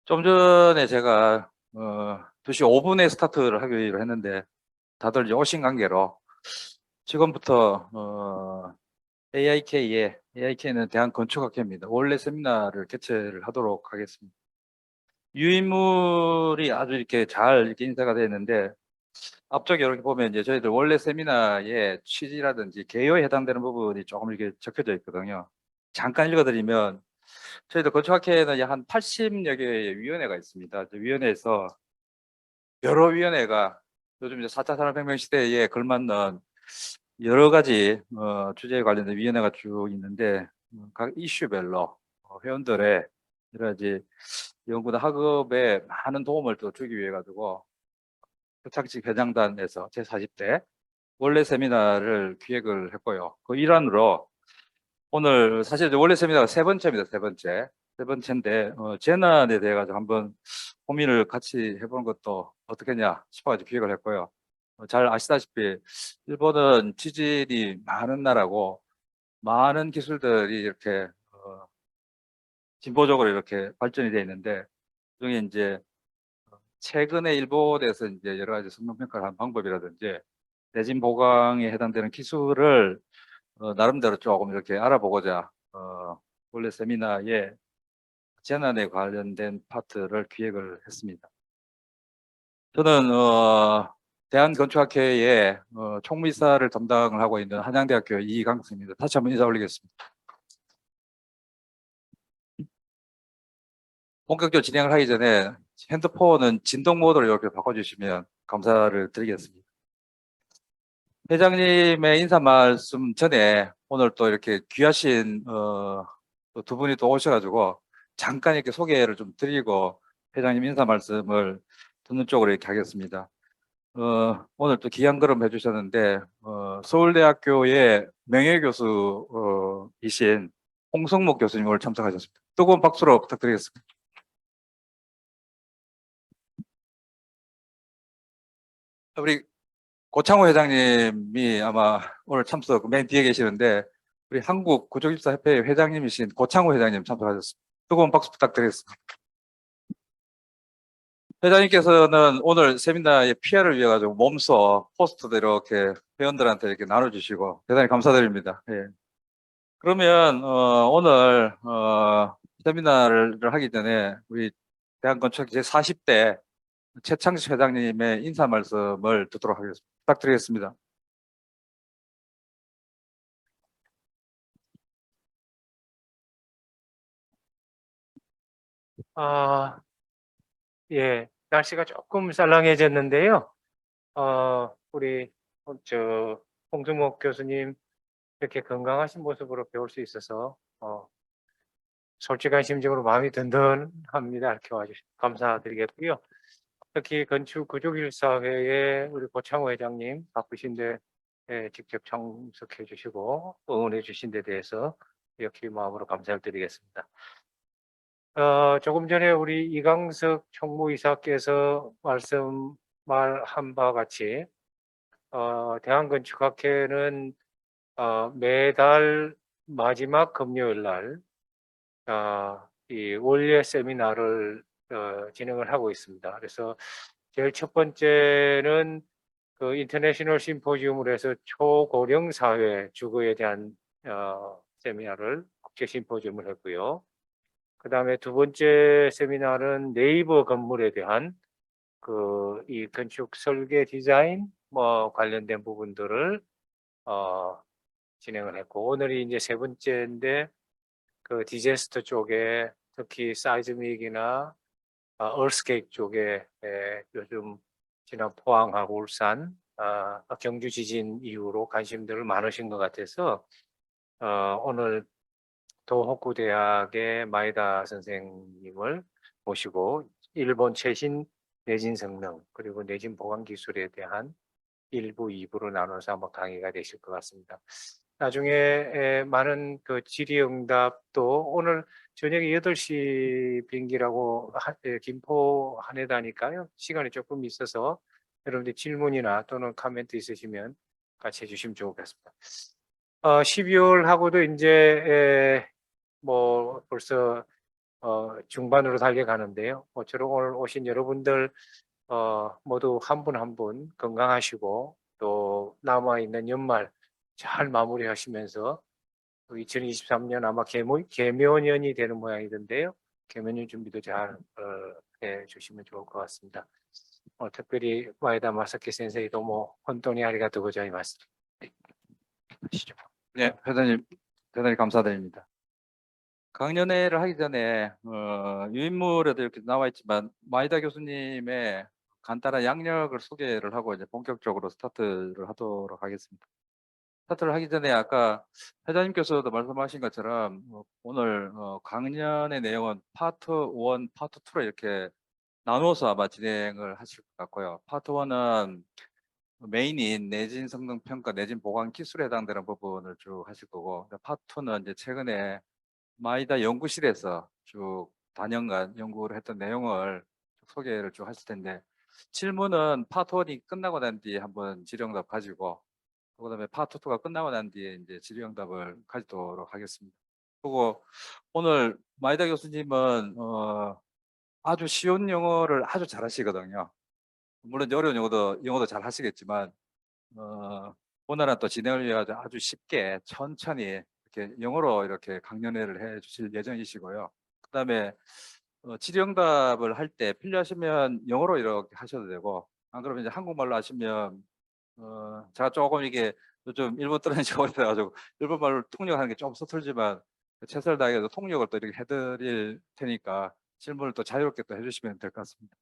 좀 전에 제가 2시 5분에 스타트를 하기로 했는데 다들 이제 오신 관계로 지금부터 AIK는 대한건축학회입니다. 원래 세미나를 개최를 하도록 하겠습니다. 유인물이 아주 이렇게 잘 이렇게 인쇄가 되어 있는데 앞쪽에 이렇게 보면 이제 저희들 원래 세미나의 취지라든지 개요에 해당되는 부분이 조금 이렇게 적혀져 있거든요. 잠깐 읽어드리면 저희들 건축학회는 한 80여 개의 위원회가 있습니다. 위원회에서 여러 위원회가 요즘 이제 4차 산업혁명 시대에 걸맞는 여러 가지 주제에 관련된 위원회가 쭉 있는데 각 이슈별로 회원들의 여러 가지 연구나 학업에 많은 도움을 또 주기 위해 가지고 표창직 회장단에서 제40대 원래 세미나를 기획을 했고요. 그 일환으로 오늘 사실 원래 세미나가 세 번째입니다. 세 번째인데 재난에 대해 가지고 한번 고민을 같이 해보는 것도 어떻겠냐 싶어가지고 기획을 했고요. 잘 아시다시피 일본은 지질이 많은 나라고 많은 기술들이 이렇게 진보적으로 이렇게 발전이 되어 있는데 그중에 이제 최근에 일본에서 이제 여러 가지 성능 평가를 한 방법이라든지 내진보강에 해당되는 기술을 나름대로 조금 이렇게 알아보고자 원래 세미나에 재난에 관련된 파트를 기획을 했습니다. 저는 대한건축학회의 총무이사를 담당을 하고 있는 한양대학교 이강수입니다. 다시 한번 인사 올리겠습니다. 본격적으로 진행을 하기 전에 핸드폰은 진동 모드로 이렇게 바꿔주시면 감사를 드리겠습니다. 회장님의 인사 말씀 전에 오늘 또 이렇게 귀하신 또 두 분이 또 오셔가지고 잠깐 이렇게 소개를 좀 드리고 회장님 인사 말씀을 듣는 쪽으로 이렇게 하겠습니다. 오늘 또 귀한 걸음 해주셨는데 서울대학교의 명예교수이신 홍성목 교수님 오늘 참석하셨습니다. 뜨거운 박수로 부탁드리겠습니다. 우리 고창호 회장님이 아마 오늘 참석 맨 뒤에 계시는데 우리 한국구조기술사협회 회장님이신 고창호 회장님 참석하셨습니다. 뜨거운 박수 부탁드리겠습니다. 회장님께서는 오늘 세미나의 PR을 위해 가지고 몸소 포스트도 이렇게 회원들한테 이렇게 나눠주시고 대단히 감사드립니다. 예. 그러면 오늘 세미나를 하기 전에 우리 대한건축학회 제40대 최창식 회장님의 인사 말씀을 듣도록 하겠습니다. 부탁드리겠습니다. 예, 날씨가 조금 쌀랑해졌는데요. 우리 홍준목 교수님 이렇게 건강하신 모습으로 배울 수 있어서 솔직한 심정으로 마음이 든든합니다. 이렇게 와주셔서 감사드리겠고요. 특히 건축구조기술사회의 우리 고창호 회장님 바쁘신데 직접 참석해 주시고 응원해 주신 데 대해서 역시 마음으로 감사를 드리겠습니다. 조금 전에 우리 이강석 총무이사께서 말한 바와 같이 대한건축학회는 매달 마지막 금요일 날 이 원래 세미나를 진행을 하고 있습니다. 그래서 제일 첫 번째는 그 인터내셔널 심포지움을 해서 초고령 사회 주거에 대한 세미나를 국제 심포지움을 했고요. 그 다음에 두 번째 세미나는 네이버 건물에 대한 이 건축 설계 디자인 관련된 부분들을 진행을 했고, 오늘이 이제 세 번째인데 그 디제스터 쪽에 특히 사이즈믹이나 얼스케이프 쪽에 요즘 지난 포항하고 울산 경주 지진 이후로 관심들을 많으신 것 같아서 오늘 도호쿠대학의 마에다 선생님을 모시고 일본 최신 내진성능 그리고 내진보강 기술에 대한 1부, 2부로 나눠서 한번 강의가 되실 것 같습니다. 나중에 많은 그 질의응답도 오늘 저녁에 8시 비행기라고 김포 하내다니까요. 시간이 조금 있어서 여러분들 질문이나 또는 코멘트 있으시면 같이 해주시면 좋을 것 같습니다. 12월하고도 이제 벌써 중반으로 달려가는데요. 모쪼록 오늘 오신 여러분들 모두 한 분 한 분 건강하시고 또 남아있는 연말 잘 마무리하시면서 2023년 아마 개묘년이 되는 모양이던데요. 개묘년 준비도 잘 해주시면 좋을 것 같습니다. 특별히 마에다 마사키 센세이 도모 혼돈이 아리가또 고자이마스. 하시죠. 네, 회장님 대단히 감사드립니다. 강연회를 하기 전에 유인물에도 이렇게 나와 있지만 마이다 교수님의 간단한 양력을 소개를 하고 이제 본격적으로 스타트를 하도록 하겠습니다. 스타트를 하기 전에 아까 회장님께서도 말씀하신 것처럼 오늘 강연의 내용은 파트 1, 파트 2로 이렇게 나누어서 아마 진행을 하실 것 같고요. 파트 1은 메인인 내진 성능 평가, 내진 보강 기술에 해당되는 부분을 쭉 하실 거고, 파트 2는 이제 최근에 마이다 연구실에서 쭉 단연간 연구를 했던 내용을 소개를 쭉 하실 텐데, 질문은 파트 1이 끝나고 난 뒤에 한번 질의응답 가지고, 그다음에 파트 2가 끝나고 난 뒤에 이제 질의응답을 가지도록 하겠습니다. 그리고 오늘 마이다 교수님은 아주 쉬운 영어를 아주 잘하시거든요. 물론 어려운 영어도 잘 하시겠지만 오늘은 또 진행을 위해 아주 쉽게 천천히 이렇게 영어로 이렇게 강연회를 해 주실 예정이시고요. 그다음에 질의응답을 할 때 필요하시면 영어로 이렇게 하셔도 되고, 안 그러면 이제 한국말로 하시면 제가 조금 이게 요즘 일본 떨어진 지 오래돼가지고 일본말로 통역하는 게 좀 서툴지만 최선을 다해서 통역을 또 이렇게 해드릴 테니까 질문을 또 자유롭게 또 해주시면 될 것 같습니다.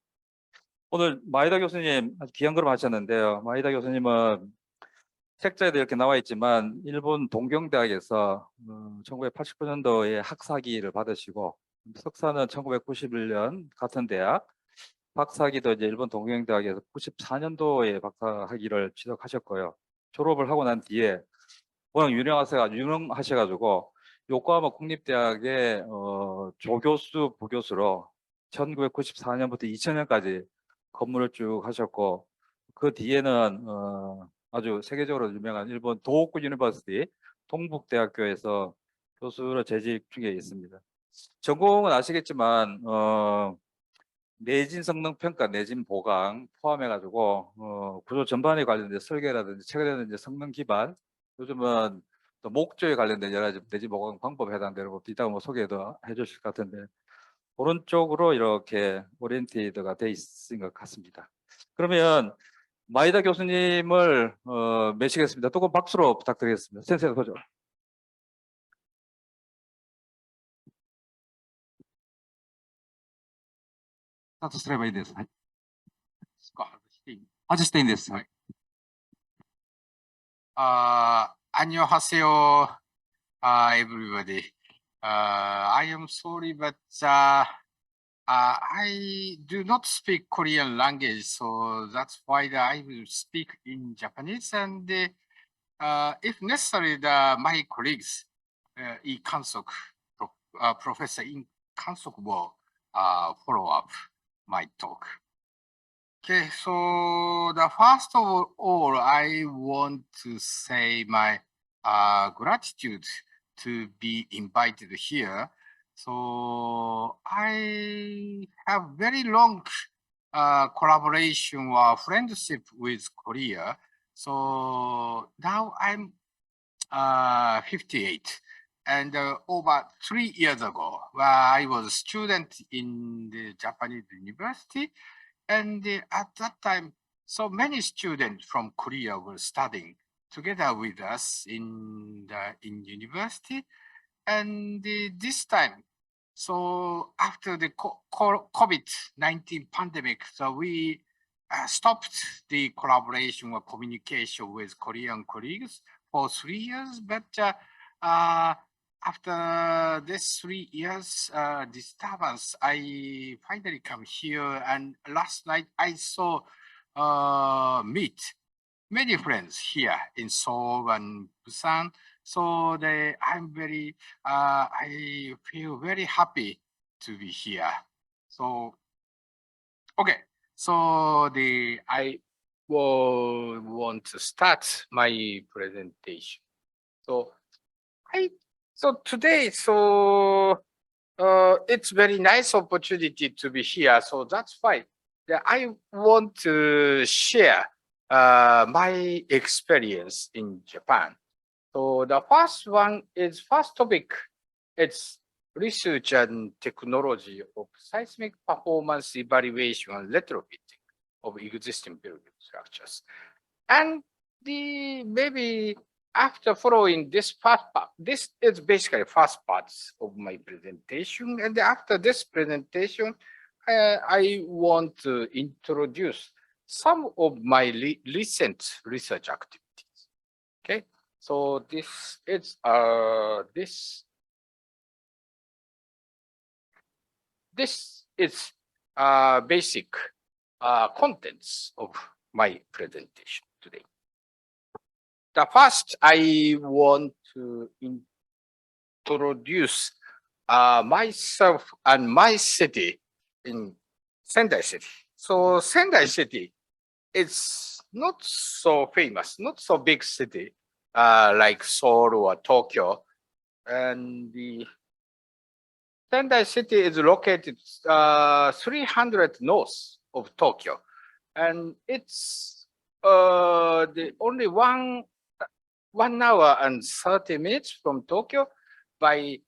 오늘 마에다 교수님 아주 귀한 걸음 하셨는데요. 마에다 교수님은 책자에도 이렇게 나와 있지만 일본 동경대학에서 1989년도에 학사학위를 받으시고 석사는 1991년 같은 대학, 박사학위도 이제 일본 동경대학에서 94년도에 박사학위를 취득하셨고요. 졸업을 하고 난 뒤에 워낙 유명하셔가지고 요코하마 국립대학의 조교수, 부교수로 1994년부터 2000년까지 근무를 쭉 하셨고, 그 뒤에는 아주 세계적으로 유명한 일본 도호쿠 유니버시티 동북대학교에서 교수로 재직 중에 있습니다. 전공은 아시겠지만 내진성능 평가, 내진보강 포함해가지고 구조 전반에 관련된 설계라든지 최근에는 이제 성능 기반, 요즘은 또 목조에 관련된 여러 가지 내진보강 방법에 해당되는 것도 이따가 뭐 소개도 해주실 것 같은데, 그런 쪽으로 이렇게 오리엔티드가 돼 있은 것 같습니다. 그러면 마이다 교수님을 모시겠습니다. 뜨거운 박수로 부탁드리겠습니다. 센세이 도죠. スタートすればいいです。はい。外していいんです。はい。안녕하세요, everybody. I am sorry, but I do not speak Korean language, so that's why I will speak in Japanese. And if necessary, my colleagues, Lee Kansok, Professor Lee Kansok, will follow up my talk. Okay, so the first of all, I want to say my gratitude to be invited here. So I have very long collaboration or friendship with Korea. So now I'm 58. And over 3 years ago, I was a student in the Japanese university. And at that time, so many students from Korea were studying together with us in university. And this time, so after the COVID-19 pandemic, so we stopped the collaboration or communication with Korean colleagues for 3 years. But after this 3 years disturbance, I finally come here, and last night I saw meet many friends here in Seoul and Busan. So I feel very happy to be here. So okay, so I will want to start my presentation. So today, so It's very nice opportunity to be here, so that's fine. I want to share my experience in Japan. So the first topic, it's research and technology of seismic performance evaluation and retrofitting of existing building structures. And maybe after following this first part, this is basically first parts of my presentation. And after this presentation, I want to introduce some of my recent research activities. Okay, so this is basic contents of my presentation today. The first, I want to introduce myself and my city in Sendai City. So Sendai City is not so famous, not so big city like Seoul or Tokyo. And the Sendai City is located 300 north of Tokyo. And it's the only 1 hour and 30 minutes from Tokyo by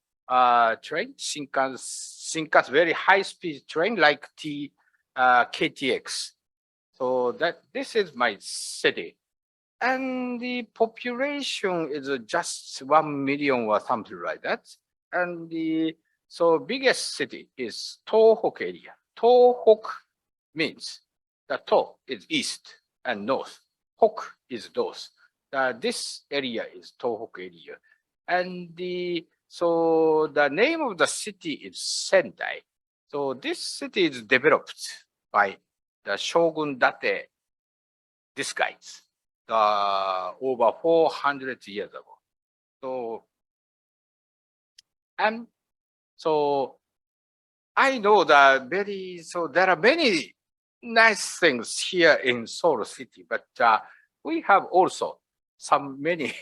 train, Shinkansen, very high-speed train like KTX. So this is my city. And the population is just 1 million or something like that. And so biggest city is Tohoku area. Tohoku means the To is east and north. Hoku is north. This area is Tohoku area. And so the name of the city is Sendai. So this city is developed by the Shogun Date, these guys, over 400 years ago. So I know that there are many nice things here in Seoul City, but we have also many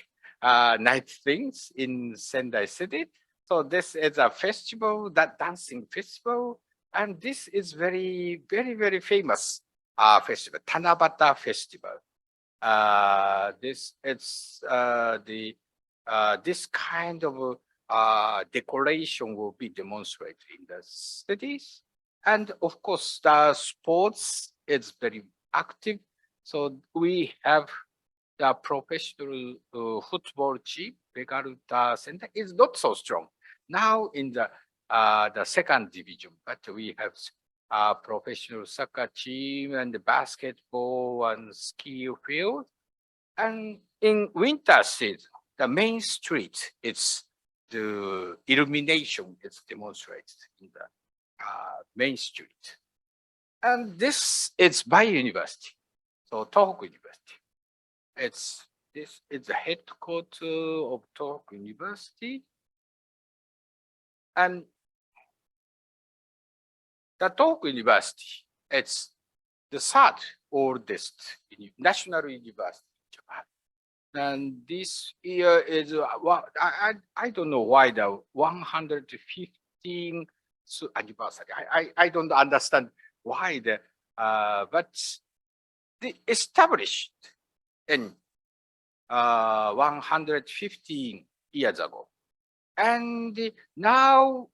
nice things in Sendai City. So this is a festival, that dancing festival, and this is very, very, very famous festival, Tanabata Festival. This kind of decoration will be demonstrated in the cities. And of course, the sports is very active. So we have the professional football team, Begaruta Center, is not so strong now in the second division, but we have professional soccer team and the basketball and ski field. And in winter season, the main street, the illumination is demonstrated in the main street. And this is by university, so Tohoku University. This is the headquarters of Tohoku University. And the Tohoku University, it's the third oldest national university in Japan. And this year is, I don't know why the 115th anniversary. I don't understand why but they established in 115 years ago. And now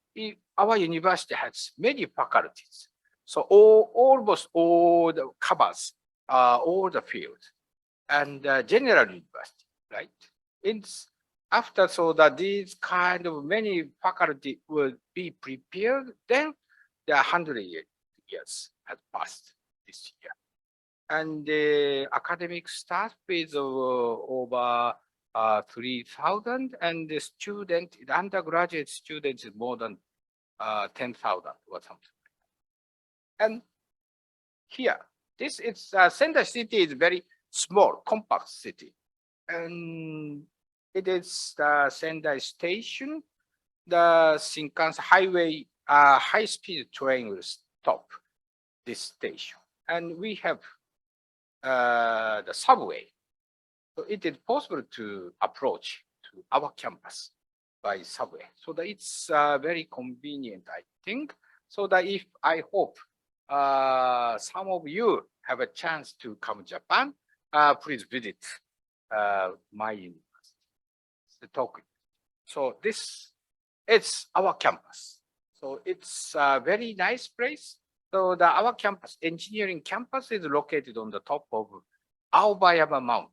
our university has many faculties. So almost all the covers all the fields. And general university, right? After so that these kind of many faculty will be prepared, then the 100 years has passed this year. And the academic staff is over 3,000, and the undergraduate students is more than 10,000 or something. And here, this is Sendai City is very small, compact city. And it is the Sendai Station, the Shinkansen highway, high-speed train will stop this station. And we have the subway. So it is possible to approach to our campus. by subway. So that it's very convenient, I think. So that if I hope some of you have a chance to come to Japan, please visit my university, the Tokyo. So this is our campus. So it's a very nice place. So our campus, engineering campus, is located on the top of Aobayama Mountain.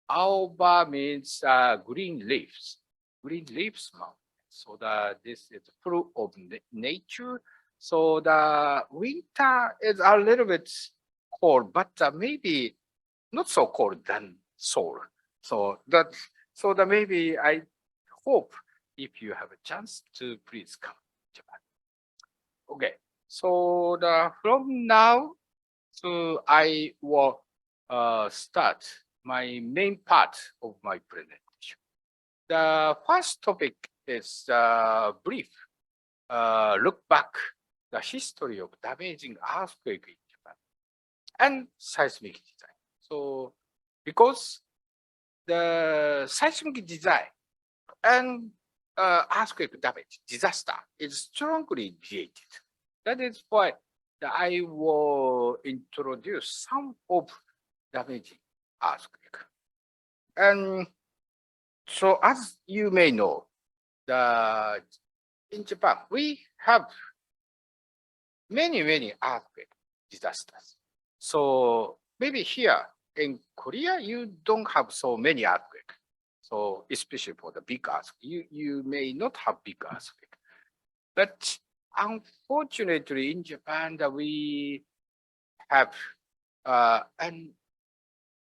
Aoba means green leaves mountain. So this is full of nature. So the winter is a little bit cold, but maybe not so cold than Seoul. So that maybe I hope if you have a chance to please come to Japan. Okay. So from now, so I will start my main part of my presentation. The first topic is brief look back the history of damaging earthquake in Japan and seismic design. So because the seismic design and earthquake damage disaster is strongly related. That is why I will introduce some of damaging earthquake. And so as you may know, in Japan, we have many earthquake disasters. So maybe here in Korea, you don't have so many earthquakes. So especially for the big earthquake, you may not have big earthquake. But unfortunately, in Japan, that we have and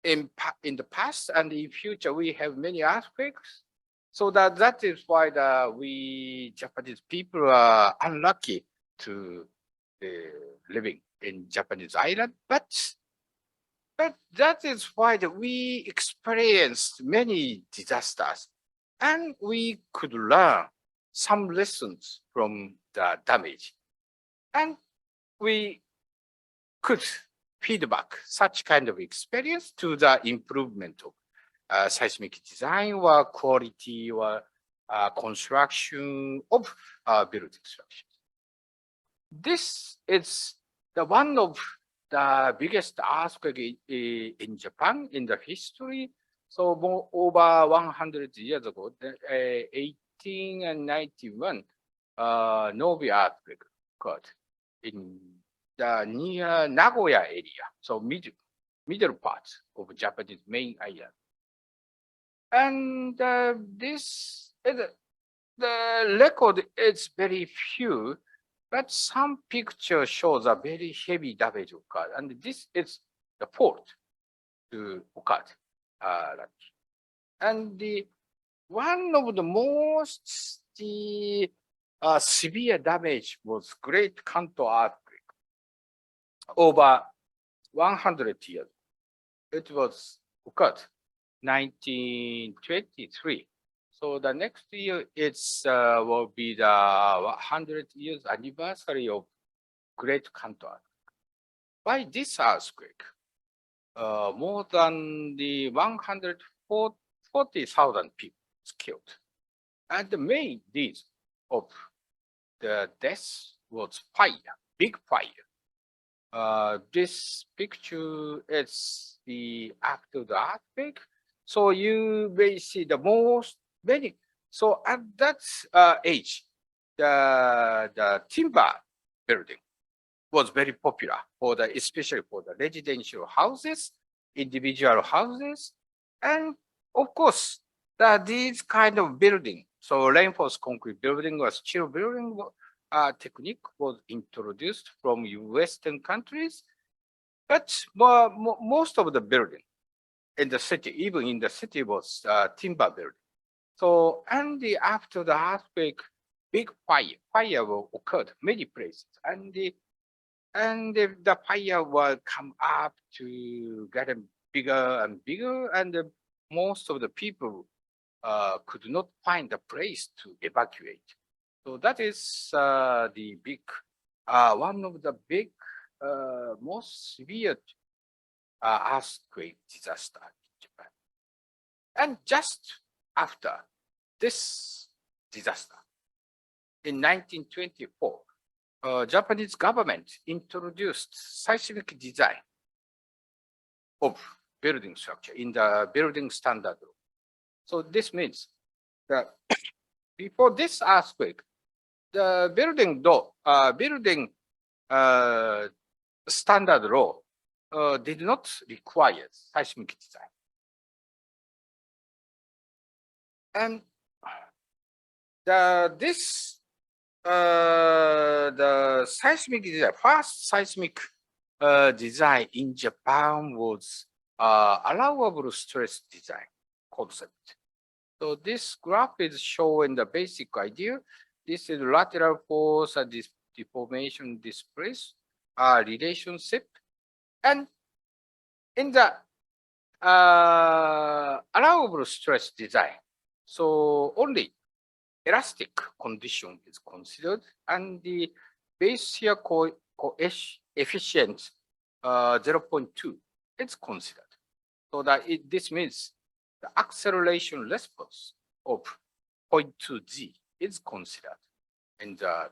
in the past and in future, we have many earthquakes. So that is why we Japanese people are unlucky to living in Japanese island. But that is why we experienced many disasters, and we could learn some lessons from the damage, and we could feedback such kind of experience to the improvement of seismic design or quality or construction of building structures. This is the one of the biggest earthquake in Japan in the history. So more over 100 years ago, 1891, Novi earthquake occurred in the near Nagoya area, so middle part of Japanese main island. And this is the record is very few, but some picture shows a very heavy damage occurred, and this is the fault to occurred. And one of the most severe damage was Great Kanto earthquake over 100 years. It was occurred 1923. So the next year will be the 100 years anniversary of Great Kanto earthquake. By this earthquake, more than the 140,000 people killed. And the main reason of the death was fire, big fire. This picture is the after the earthquake. So you may see the many. So at that age, the timber building was very popular especially for the residential houses, individual houses, and of course these kind of building. So reinforced concrete building or steel building technique was introduced from Western countries, but most of the building in the city, even in the city, was timber building. So after the earthquake, big fire occurred many places, and the fire will come up to get bigger and bigger, and most of the people could not find a place to evacuate. So that is the big one of the big most severe earthquake disaster in Japan. And just after this disaster. In 1924, Japanese government introduced seismic design of building structure in the building standard law. So this means that before this earthquake, the building standard law did not require seismic design. And the seismic design, first seismic design in Japan was allowable stress design concept. So this graph is showing the basic idea. This is lateral force and this deformation displace relationship. And in the allowable stress design, so only elastic condition is considered, and the base shear coefficient 0.2 is considered. So that this means the acceleration response of 0.2 g is considered in the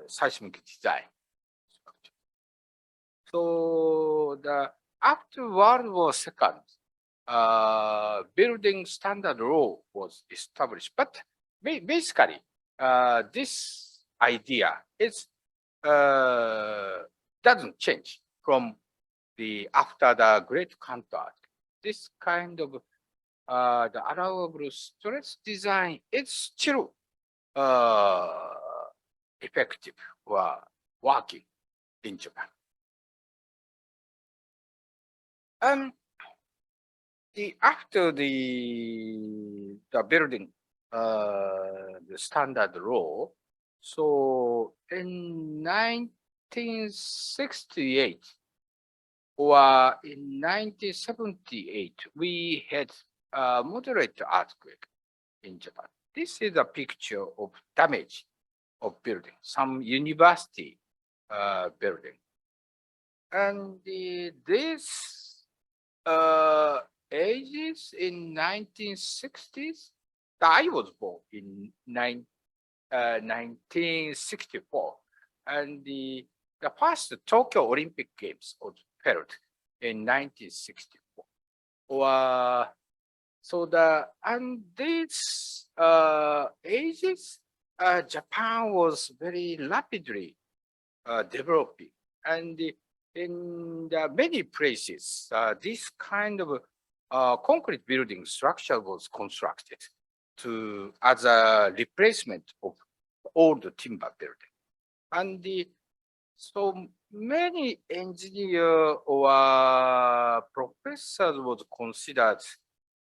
seismic design structure. So after World War II, building standard law was established, but basically this idea is doesn't change from after the Great Counter. This kind of the allowable stress design is still effective or working in Japan. After the building the standard law, so in 1968 or in 1978, we had a moderate earthquake in Japan. This is a picture of damage of building, some university building. And this ages in 1960s. I was born in 1964, and the first Tokyo Olympic Games was held in 1964. So these ages, Japan was very rapidly developing, and in many places, this kind of concrete building structure was constructed as a replacement of old timber building. And so many engineers or professors was considered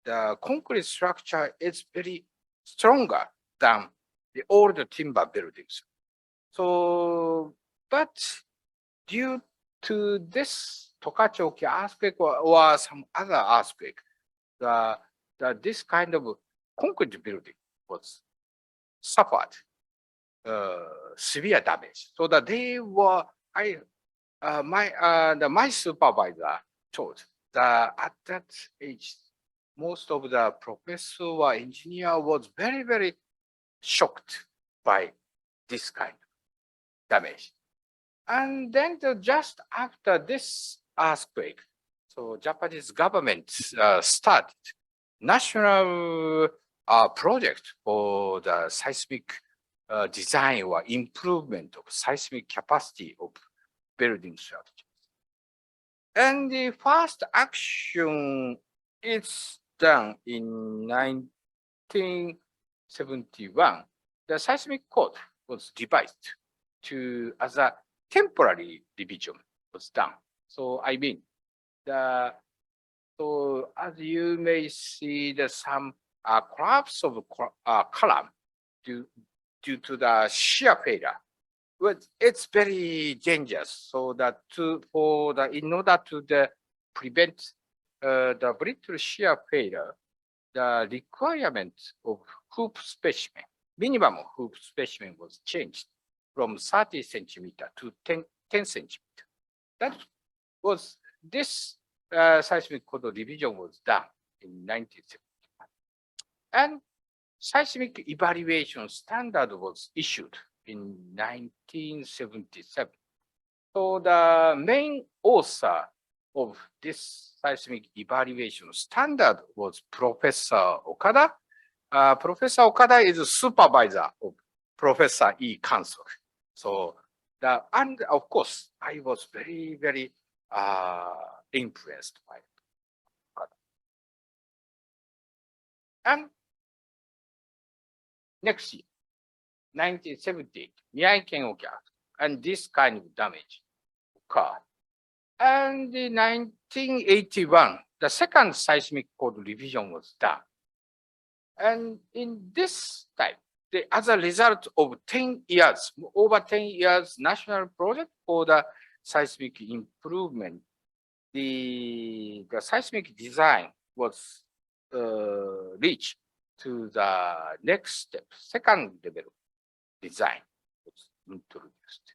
the concrete structure is very stronger than the old timber buildings. So, but due to this Tokachi earthquake or some other earthquake, this kind of concrete building was suffered severe damage. So that they were, my supervisor told that at that age, most of the professor or engineer was very, very shocked by this kind of damage. And then just after this earthquake, so Japanese government started national project for the seismic design or improvement of seismic capacity of building structures. And the first action is done in 1971. The seismic code was revised as a temporary revision was done. So I mean, so as you may see, there's some collapse of column due to the shear failure. But it's very dangerous. So that in order to prevent the brittle shear failure, the requirement of hoop specimen, minimum hoop specimen was changed from 30 centimeter to 10 centimeter. That was this seismic code revision was done in 1971. And seismic evaluation standard was issued in 1977. So the main author of this seismic evaluation standard was Professor Okada. Professor Okada is a supervisor of Professor E. Kansok. So and of course, I was very, very impressed by Okada. And next year, 1978, Miyagi-ken earthquake, and this kind of damage occurred. And in 1981, the second seismic code revision was done. And in this time, as a result of 10 years, over 10 years national project for the seismic improvement, the seismic design was reached to the next step, second level design was introduced.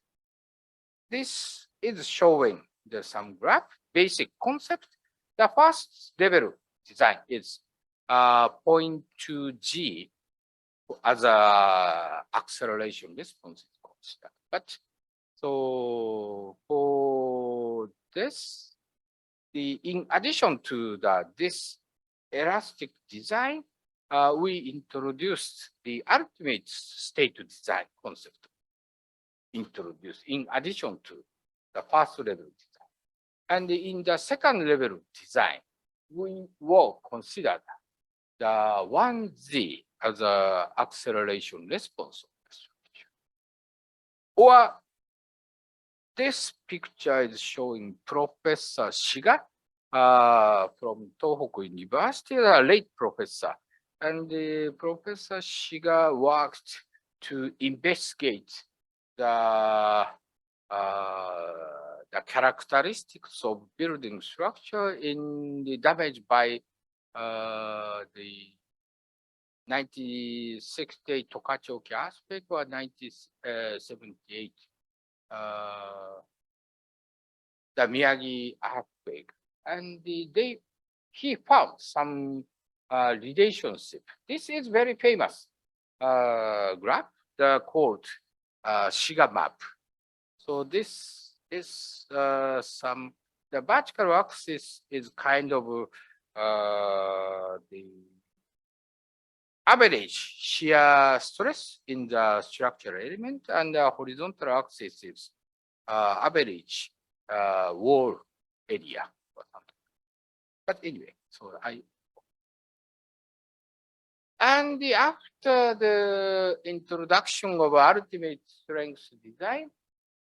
This is showing some graph, basic concept. The first level design is point 2G as a acceleration response is considered. But so for this, in addition to this elastic design, we introduced the ultimate state design concept. Introduced in addition to the first level design. And in the second level design, we will consider the 1Z as an acceleration response of the structure. Or this picture is showing Professor Shiga from Tohoku University, a late professor. And Professor Shiga worked to investigate the characteristics of building structure in the damage by the 1968 Tokachi-oki earthquake or 1978 the Miyagi earthquake, and he found some relationship. This is very famous graph, called Shiga map. So this is the vertical axis is kind of the average shear stress in the structural element, and the horizontal axis is average wall area or something. But anyway, so and after the introduction of ultimate strength design,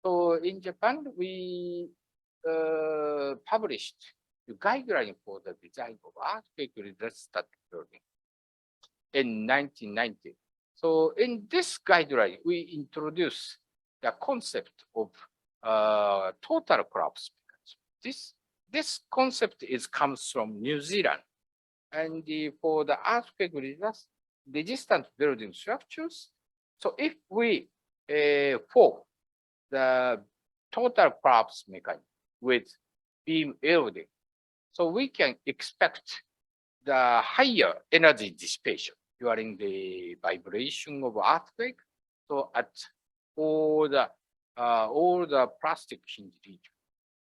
so in Japan we published the guideline for the design of earthquake resistant building in 1990. So in this guideline, we introduced the concept of total collapse mechanism. This concept comes from New Zealand, and for the earthquake resistant building structures. So if we form the total collapse mechanism with beam welding, so we can expect the higher energy dissipation during the vibration of earthquake. So at all the plastic hinge region.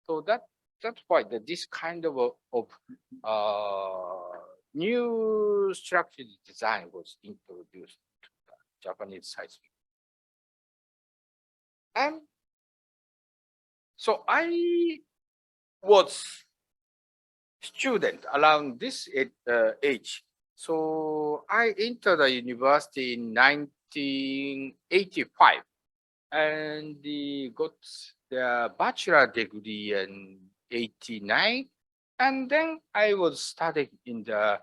So that's why this kind of new structure design was introduced to the Japanese seismic. And so I was student around this age. So I entered the university in 1985 and got the bachelor degree in 89. And then I was studying in the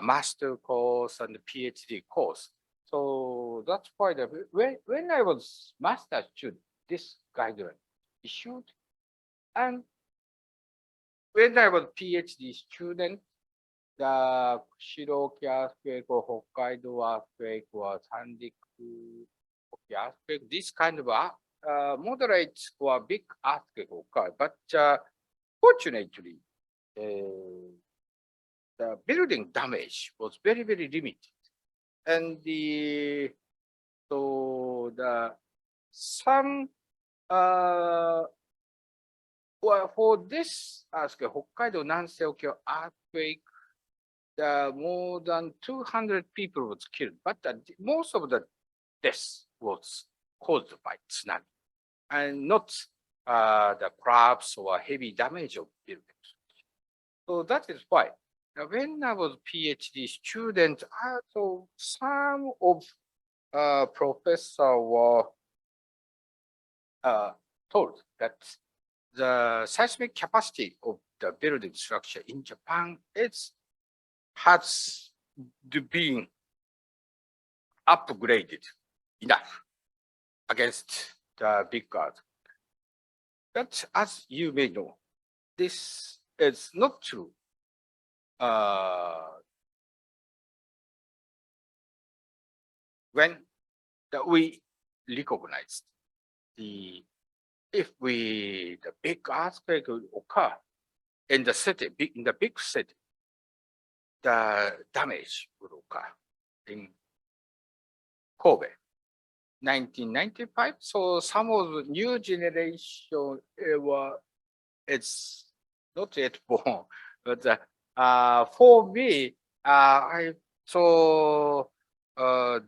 master course and the PhD course. So that's why when I was master student, this guideline issued. And when I was PhD student, the Kushiroki earthquake or Hokkaido earthquake or Sanriku earthquake, this kind of moderate or big earthquake occurred. But fortunately, the building damage was very, very limited. And so some well, for this Hokkaido Nansei earthquake, more than 200 people was killed, but most of the deaths was caused by tsunami, and not the collapse or heavy damage of buildings. So that is why when I was PhD student, so some of professor were told that the seismic capacity of the building structure in Japan has been upgraded enough against the big earthquake. But as you may know, this is not true. When we recognized the big earthquake will occur in the city, in the big city, the damage will occur in Kobe, 1995. So some of the new generation it's not yet born, but for me,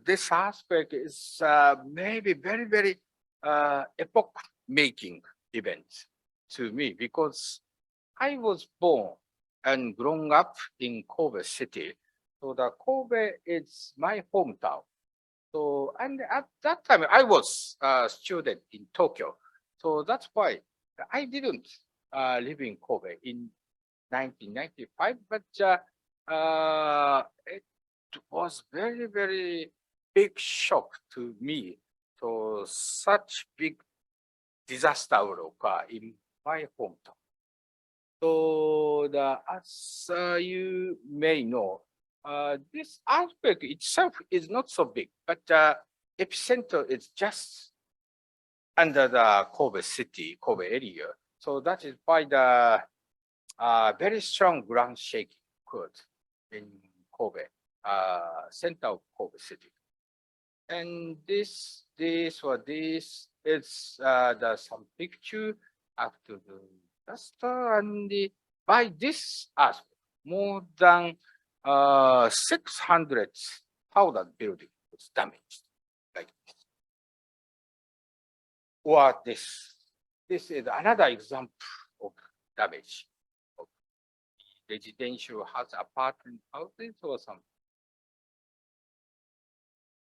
this aspect is maybe very, very epoch-making event to me, because I was born and grown up in Kobe city. So the Kobe is my hometown. So, and at that time I was a student in Tokyo. So that's why I didn't live in Kobe in 1995, but it was very, very big shock to me. So such big disaster will occur in my hometown. So as you may know, this earthquake itself is not so big, but epicenter is just under the Kobe city, Kobe area. So that is why the very strong ground shaking occurred in Kobe, center of Kobe city. And this is some picture after the disaster, and by this aspect, more than 600,000 buildings was damaged, like this. Or this is another example of damage of residential house, apartment houses, or something.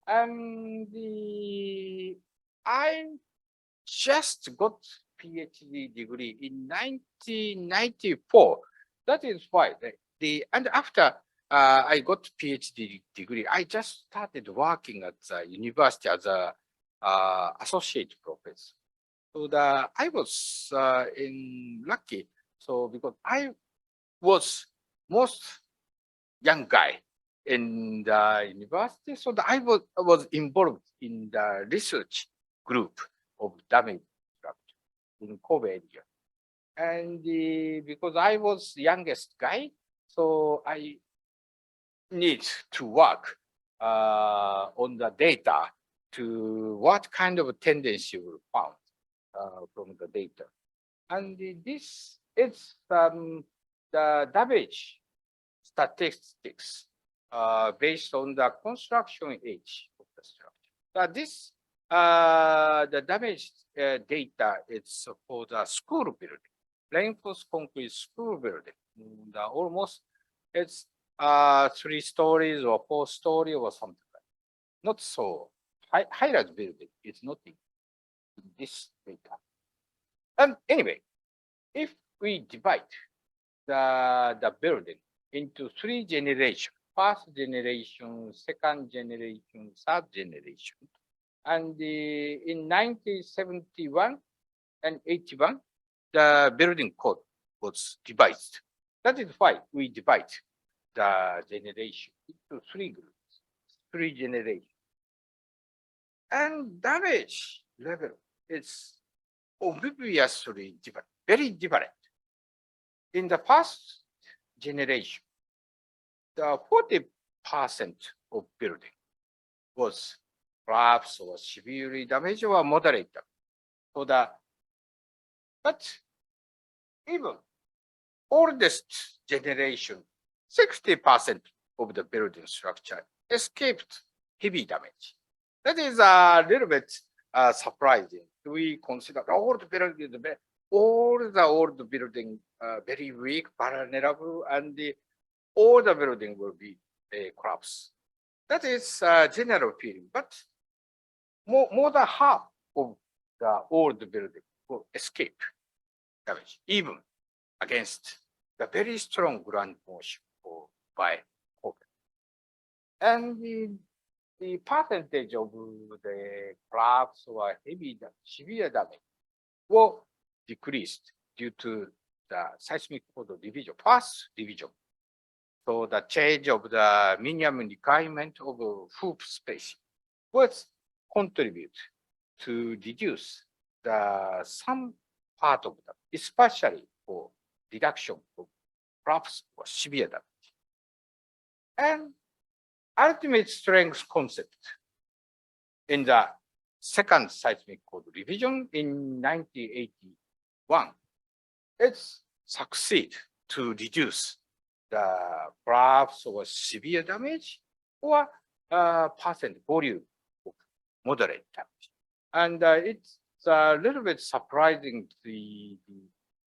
And I just got PhD degree in 1994. That is why and after I got PhD degree, I just started working at the university as a associate professor. So I was lucky. So because I was most young guy in the university, so I was involved in the research group of damage structure in Kobe area. And because I was youngest guy, so I need to work on the data to what kind of tendency we found from the data. And this is the damage statistics based on the construction age of the structure. This the damage data is for the school building, reinforced concrete school building. Almost it's 3 stories or 4 stories or something like that. Not so high-rise building is not in this data. And anyway, if we divide the building into 3 generations, first generation, second generation, third generation, and in 1971 and 81, the building code was devised. That is why we divide the generation into 3 groups, 3 generations. And damage level is obviously different, very different. In the first generation, the 40% of building was collapse or severely damaged or moderate. So but even oldest generation, 60% of the building structure escaped heavy damage. That is a little bit surprising. We consider all the building very weak, vulnerable, and all the building will be collapse. That is a general feeling, but more than half of the old building will escape damage, even against the very strong ground motion by COVID. And the percentage of the collapse or severe damage will decreased due to the seismic code revision, first revision. So the change of the minimum requirement of hoop space was contribute to reduce some part of them, especially for reduction of collapse or severe damage. And ultimate strength concept in the second seismic code revision in 1981, it's succeed to reduce the collapse or severe damage or percent volume of moderate damage. And it's a little bit surprising, the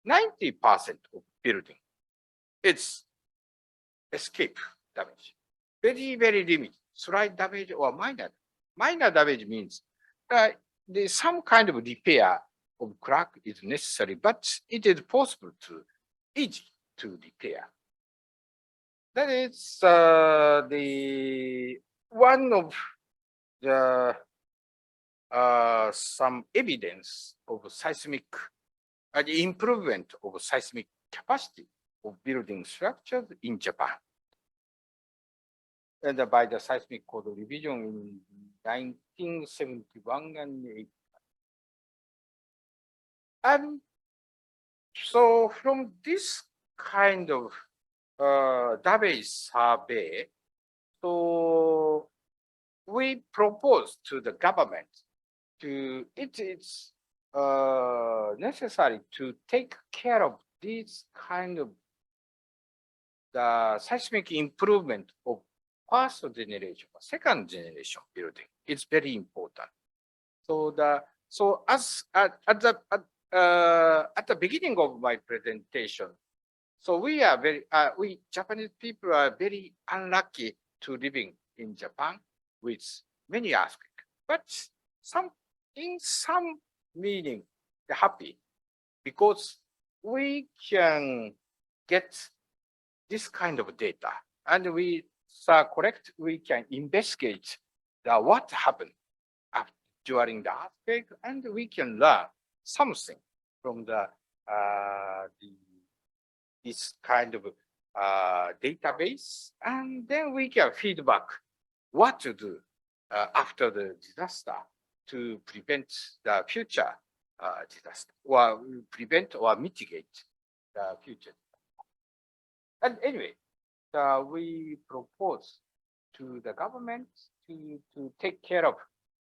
90% of building, it's escape damage. Very, very limited, slight damage or minor. Minor damage means there's some kind of repair of crack is necessary, but it is possible to easy to repair. That is the one of the some evidence of seismic the improvement of seismic capacity of building structures in Japan. And by the seismic code revision in 1971 and 85. And so from this kind of damage survey, so we propose to the government it is necessary to take care of this kind of the seismic improvement of first generation or second generation building. It's very important. So at the beginning of my presentation, so we Japanese people are very unlucky to living in Japan with many aspects, but in some meaning, they're happy because we can get this kind of data and we can investigate what happened during the earthquake, and we can learn something from this kind of database, and then we can feedback what to do after the disaster to prevent the future disaster, or prevent or mitigate the future. And anyway, we propose to the government to take care of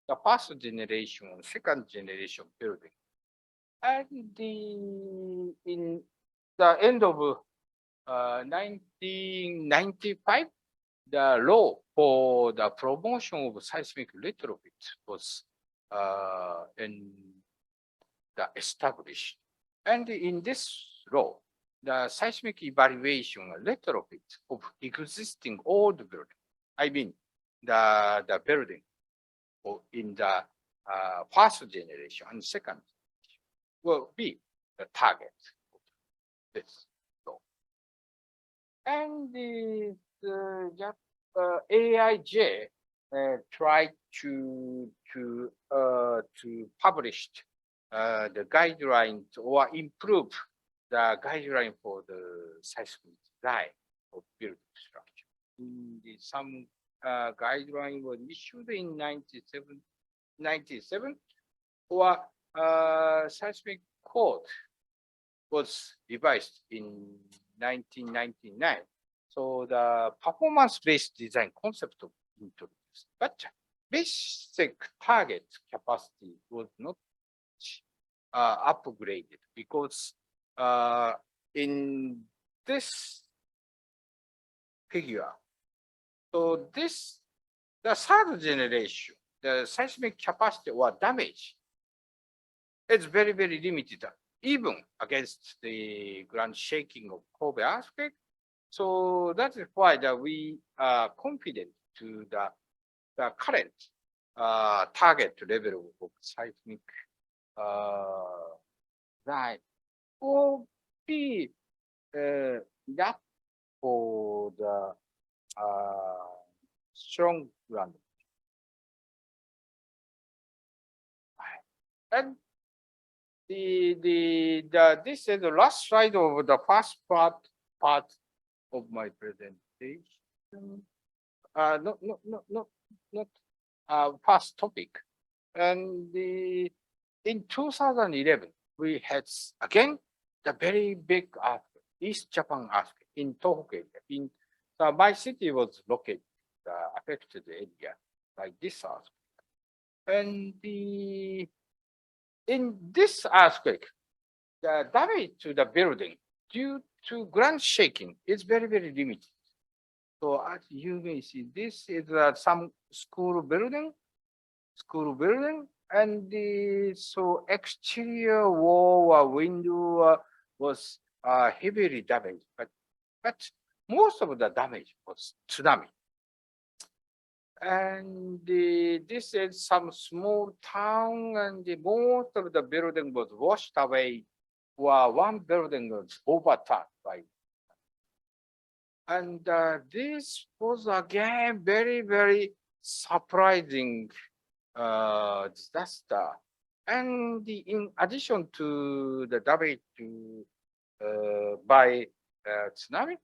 the first generation, second generation building. And in the end of 1995, the law for the promotion of seismic retrofit was established. And in this law, the seismic evaluation retrofit of existing old building, I mean the building in the first generation and second generation, will be the target of this law. And the AIJ tried to publish the guidelines or improve the guideline for the seismic design of building structure. Some guideline was issued in 1997, or seismic code was revised in 1999. So the performance-based design concept was introduced. But basic target capacity was not upgraded because in this figure, so this the third generation, the seismic capacity or damage is very, very limited, even against the ground shaking of Kobe earthquake. So that is why that we are confident to the current target level of seismic line will be enough for the strong ground. And this is the last slide of the first part of my presentation. Not first topic. And in 2011, we had again the very big earthquake, East Japan earthquake in Tohoku area. My city was located the affected area like this earthquake. And in this earthquake, the damage to the building due to ground shaking is very, very limited. So as you may see, this is some school building, and so exterior wall or window was heavily damaged, but most of the damage was tsunami. And this is some small town, and most of the building was washed away, while one building was overturned by. And this was again very, very surprising disaster. And in addition to the damage by tsunami,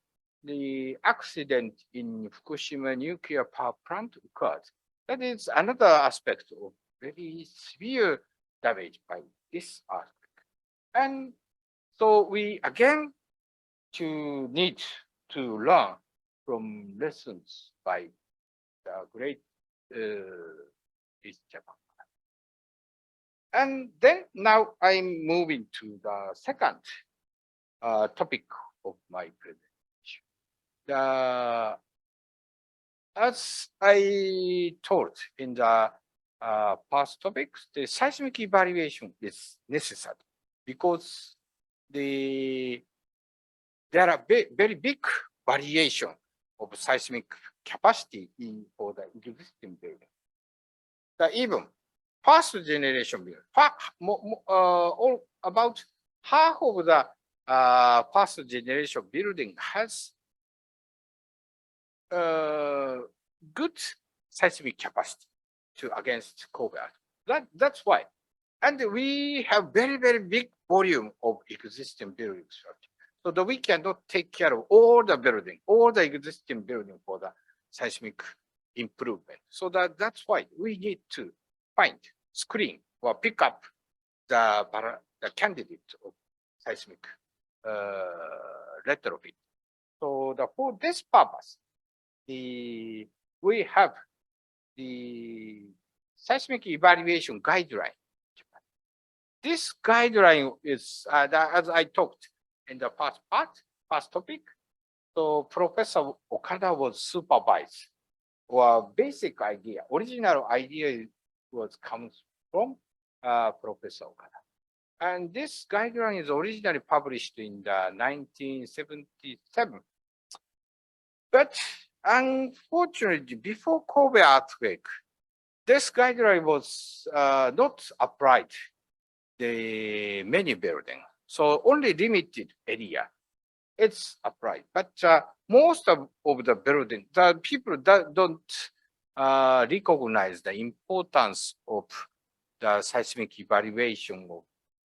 the accident in Fukushima nuclear power plant occurred. That is another aspect of very severe damage by this earthquake. And so we again need to learn from lessons by the great East Japan. And then now I'm moving to the second topic of my presentation. As I told in the past topics, the seismic evaluation is necessary because there are very big variation of seismic capacity for the existing building. Even first generation building, all about half of the first generation building has good seismic capacity against Kobe. That's why. And we have very, very big volume of existing building structure. So that we cannot take care of all the existing building for the seismic improvement. So that's why we need to screen or pick up the candidate of seismic retrofit. So for this purpose, we have the seismic evaluation guideline. This guideline is, as I talked in the first topic, so Professor Okada was supervised, or basic idea, original idea comes from Professor Okada. And this guideline is originally published in the 1977. But unfortunately, before Kobe earthquake, this guideline was not applied the many buildings. So only limited area, it's applied. But most of the building, the people that don't recognize the importance of the seismic evaluation of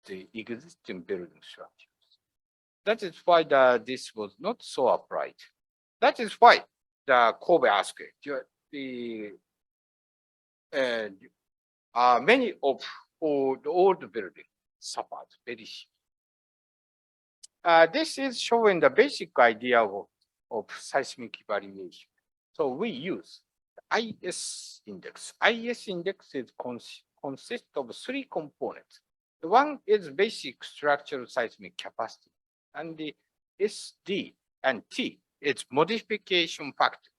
the existing building structures. That is why this was not so applied. That is why the Kobe earthquake, many of the old buildings suffered very severe. This is showing the basic idea of seismic evaluation. So we use IS index. IS index is consists of three components. The one is basic structural seismic capacity, and the SD and T is modification factor.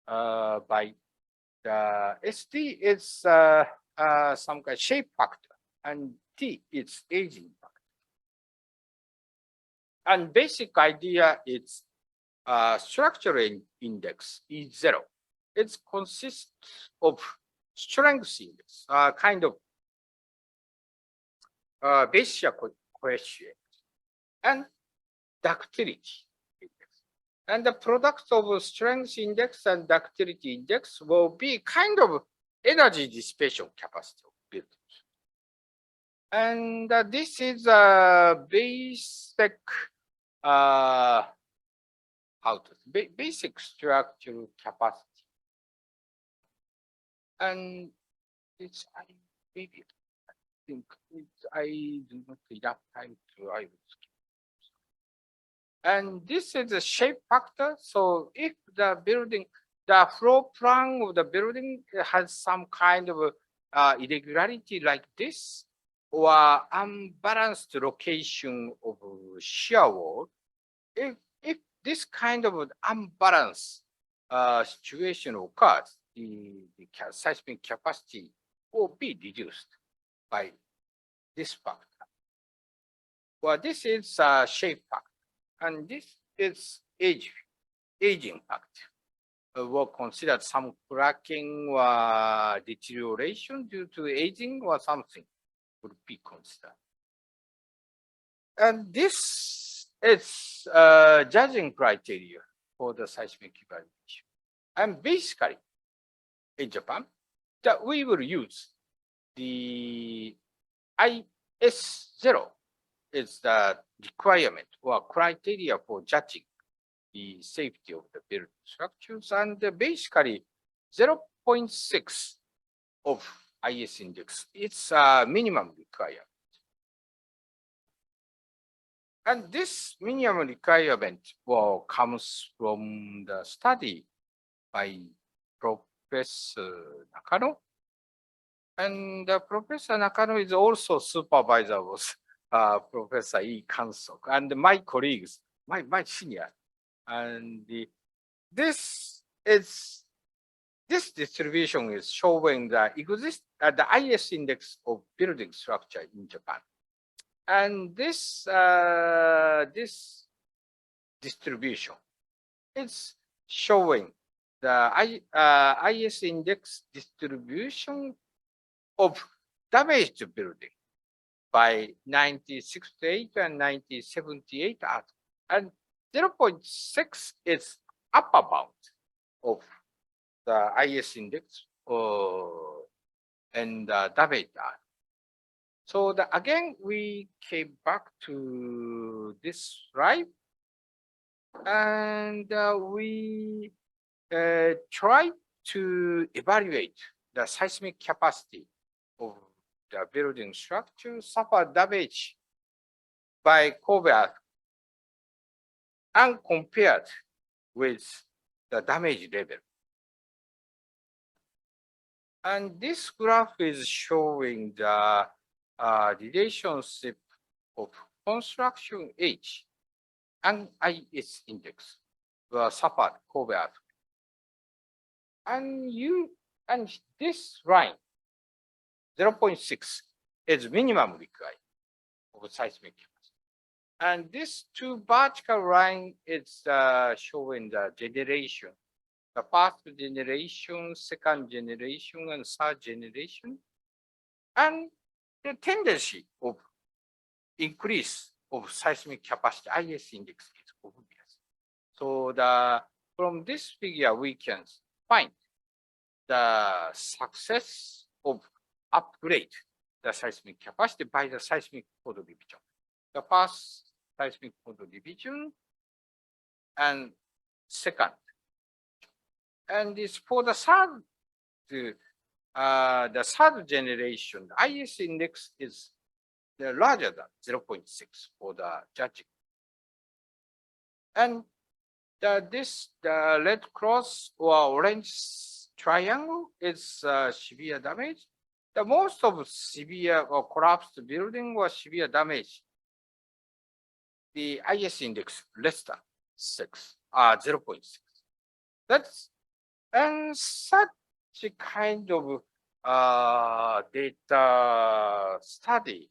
By the SD is some kind of shape factor, and T is aging factor. And basic idea is structural index is 0. It consists of strength index, kind of basic coefficient, and ductility index. And the product of strength index and ductility index will be kind of energy dissipation capacity of buildings. And this is a basic basic structural capacity. And it's I think I do not enough time to I will skip. And this is a shape factor. So if the building, the floor plan of the building has some kind of irregularity like this, or unbalanced location of shear wall, if this kind of unbalanced situation occurs, the seismic capacity will be reduced by this factor. Well, this is a shape factor, and this is aging factor. We'll consider some cracking or deterioration due to aging or something would be considered. And this is judging criteria for the seismic evaluation. And basically, in Japan, that we will use the IS0 is the requirement or criteria for judging the safety of the building structures, and basically 0.6 of IS index. It's a minimum requirement. And this minimum requirement comes from the study by Professor Nakano. And Professor Nakano is also supervisor of Professor E. Kansok and my colleagues, my senior. And this distribution is showing the IS index of building structure in Japan. And this distribution is showing the IS index distribution of damaged building by 1968 and 1978, and 0.6 is upper bound of the IS index and damaged art. So again, we came back to this slide, and we tried to evaluate the seismic capacity of the building structure suffered damage by Kobe earthquake and compared with the damage level. And this graph is showing the relationship of construction age and IS index were suffered Kobe earthquake. And this line 0.6 is minimum required of seismic capacity. And this two vertical line is showing the generation, the first generation, second generation, and third generation. And the tendency of increase of seismic capacity, IS index, is obvious. So from this figure, we can find the success of upgrade the seismic capacity by the seismic code division. The first seismic code division and second. And this for the third generation, the IS index is larger than 0.6 for the judging. And the red cross or orange triangle is severe damage. The most of severe or collapsed building or severe damage, the IS index less than 6, 0.6. That's and such kind of data study.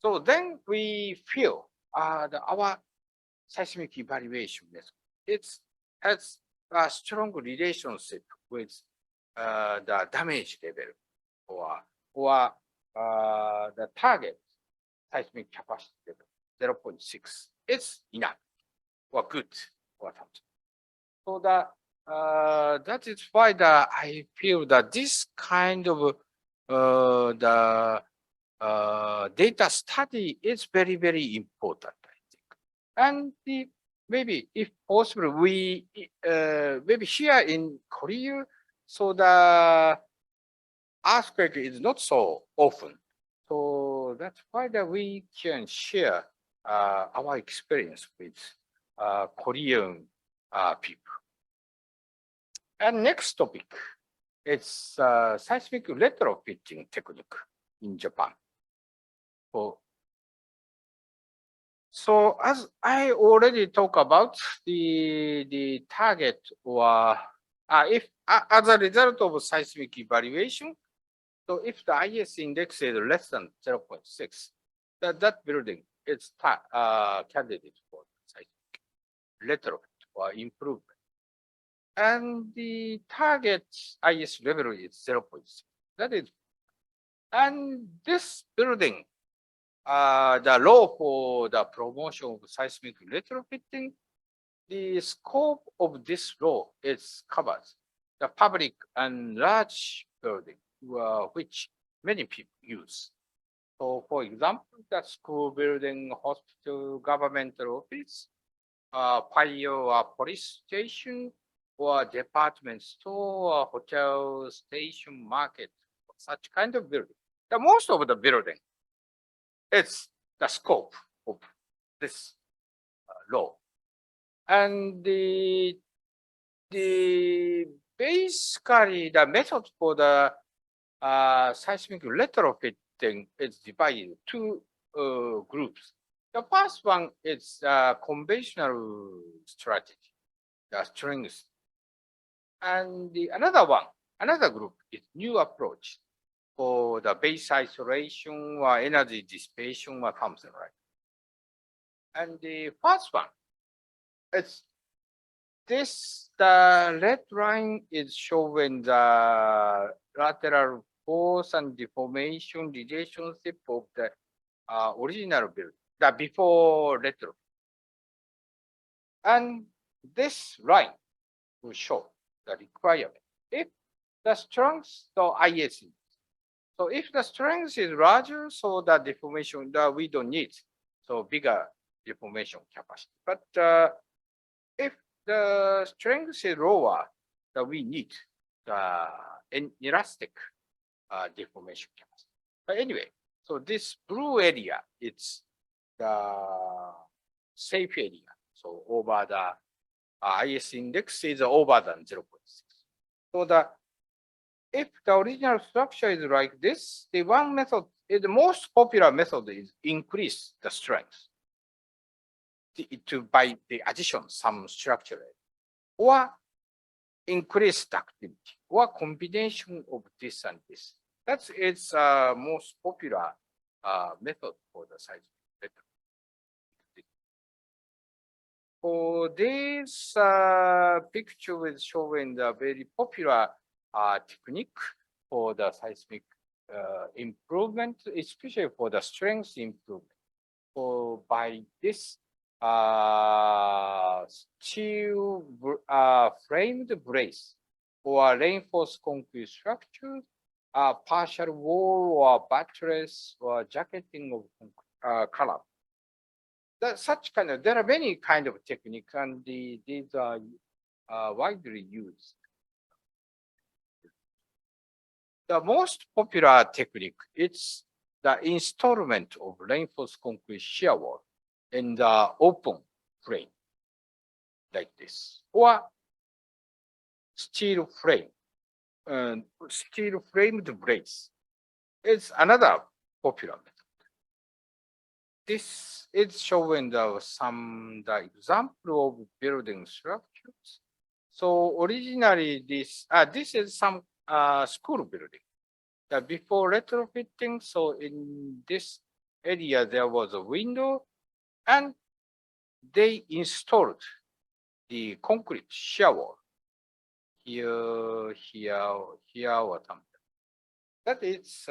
So then we feel our seismic evaluation method has a strong relationship with the damage level or the target seismic capacity level 0.6. It's enough or good or something. So that is why I feel that this kind of data study is very, very important, I think. And maybe, if possible, we maybe here in Korea, so the earthquake is not so often. So that's why that we can share our experience with Korean people. And next topic, it's seismic retrofitting technique in Japan. So as I already talked about the target or if as a result of seismic evaluation, so if the IS index is less than 0.6, that building is candidate for seismic retrofit or improvement. And the target IS level is 0.6. That is, and this building, the law for the promotion of seismic retrofitting, the scope of this law is covers the public and large building, which many people use. So, for example, the school building, hospital, governmental office, fire or police station, or department store, or hotel, station, market, such kind of building. The most of the building, it's the scope of this law. And the basically the method for the seismic retrofitting is divided into two groups. The first one is conventional strategy, the strength. And another group is new approach for the base isolation or energy dissipation or something like that. And the first one, it's this, the red line is showing the lateral force and deformation relationship of the original building, the before retro. And this line will show the requirement. If the strength, so IS. So if the strength is larger, so the deformation that we don't need, so bigger deformation capacity. But if the strength is lower, that we need an elastic deformation capacity. But anyway, so this blue area, it's the safe area. So over the IS index is over than 0.6. So if the original structure is like this, the one method, the most popular method is increase the strength by the addition some structure, or increase ductility, or combination of this and this. That's its most popular method for the seismic retrofit. For this picture is showing the very popular technique for the seismic improvement, especially for the strength improvement. So by this steel framed brace or reinforced concrete structures, partial wall or buttress or jacketing of column. Such kind of, there are many kind of techniques, and these are widely used. The most popular technique is the installment of reinforced concrete shear wall in the open frame, like this, or steel frame steel framed brace is another popular method. This is showing the example of building structures. So originally this is some school building. Before retrofitting, so in this area there was a window, and they installed the concrete shear wall here, or something. That is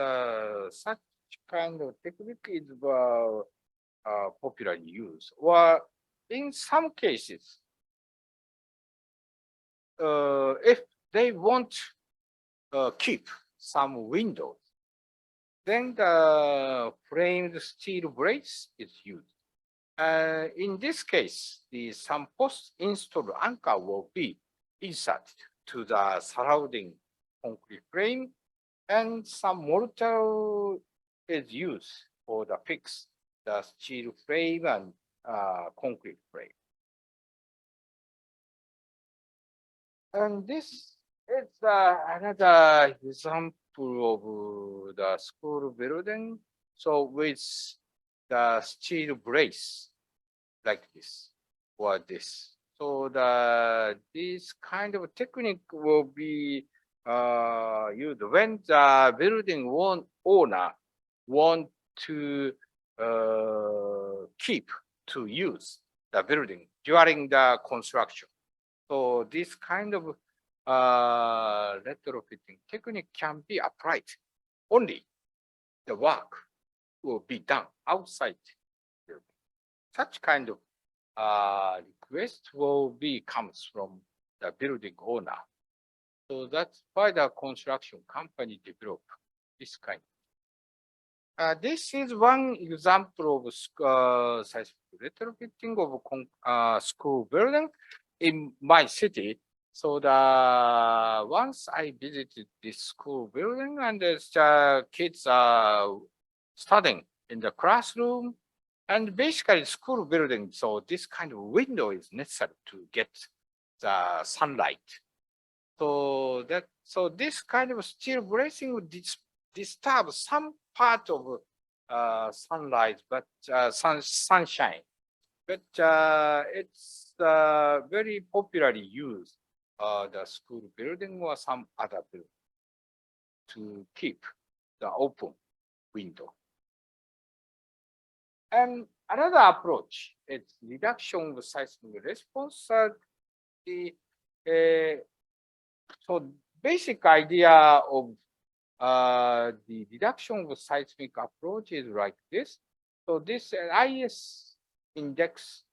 such kind of technique is popularly used. Or in some cases, if they want keep some windows, then the framed steel brace is used. In this case, some post-installed anchor will be inserted to the surrounding concrete frame, and some mortar is used for the fix the steel frame and concrete frame. And this is another example of the school building. So with the steel brace like this or this. So this kind of technique will be used when the building owner want to keep to use the building during the construction. So this kind of retrofitting technique can be applied only the work will be done outside the building. Such kind of request comes from the building owner. So that's why the construction company developed this kind. This is one example of seismic retrofitting of school building in my city. So once I visited this school building, and the kids are studying in the classroom, and basically school building. So this kind of window is necessary to get the sunlight. So this kind of steel bracing would disturb some part of sunlight, but sunshine. But it's very popularly used the school building or some other building to keep the open window. And another approach is reduction of seismic response. So basic idea of the reduction of seismic approach is like this. So this IS index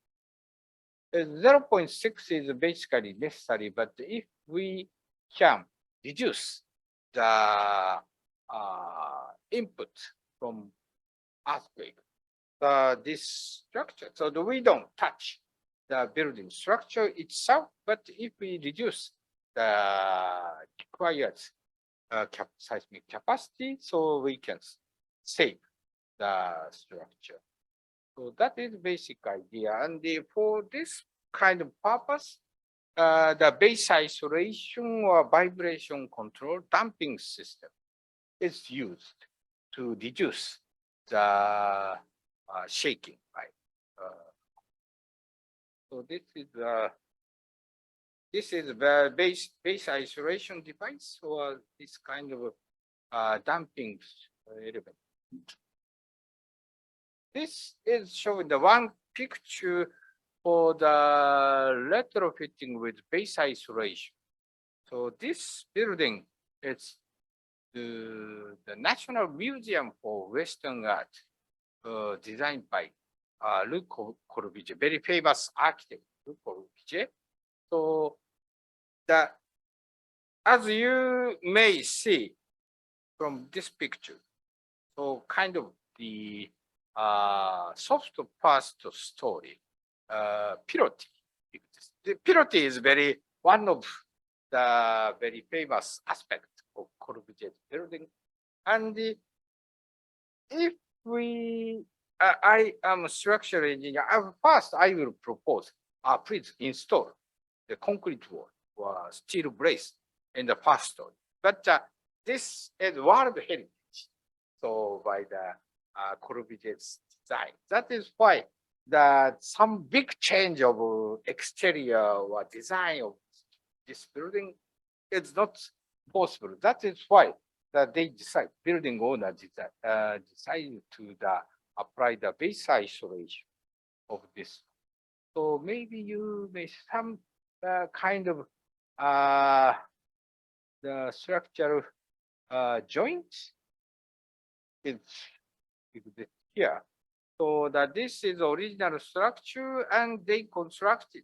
is 0.6 is basically necessary, but if we can reduce the input from earthquake, this structure, so that we don't touch the building structure itself, but if we reduce the required seismic capacity, so we can save the structure. So that is basic idea. And for this kind of purpose, the base isolation or vibration control damping system is used to reduce the shaking. Right? So this is the base isolation device, or this kind of damping element. This is showing the one picture for the retrofitting with base isolation. So this building is the National Museum for Western Art, designed by Le Corbusier, very famous architect, Le Corbusier. So as you may see from this picture, so kind of the soft first story, pilotis. The pilotis is one of the very famous aspects of Corbusier's building. And if I am a structural engineer, first I will propose, please install the concrete wall or steel brace in the first story. But this is World Heritage. So by the Corbusier's design, that is why some big change of exterior or design of this building is not possible. That is why they decide, building owner decide to apply the base isolation of this. So maybe you may some kind of the structural joint is here. So that this is original structure, and they constructed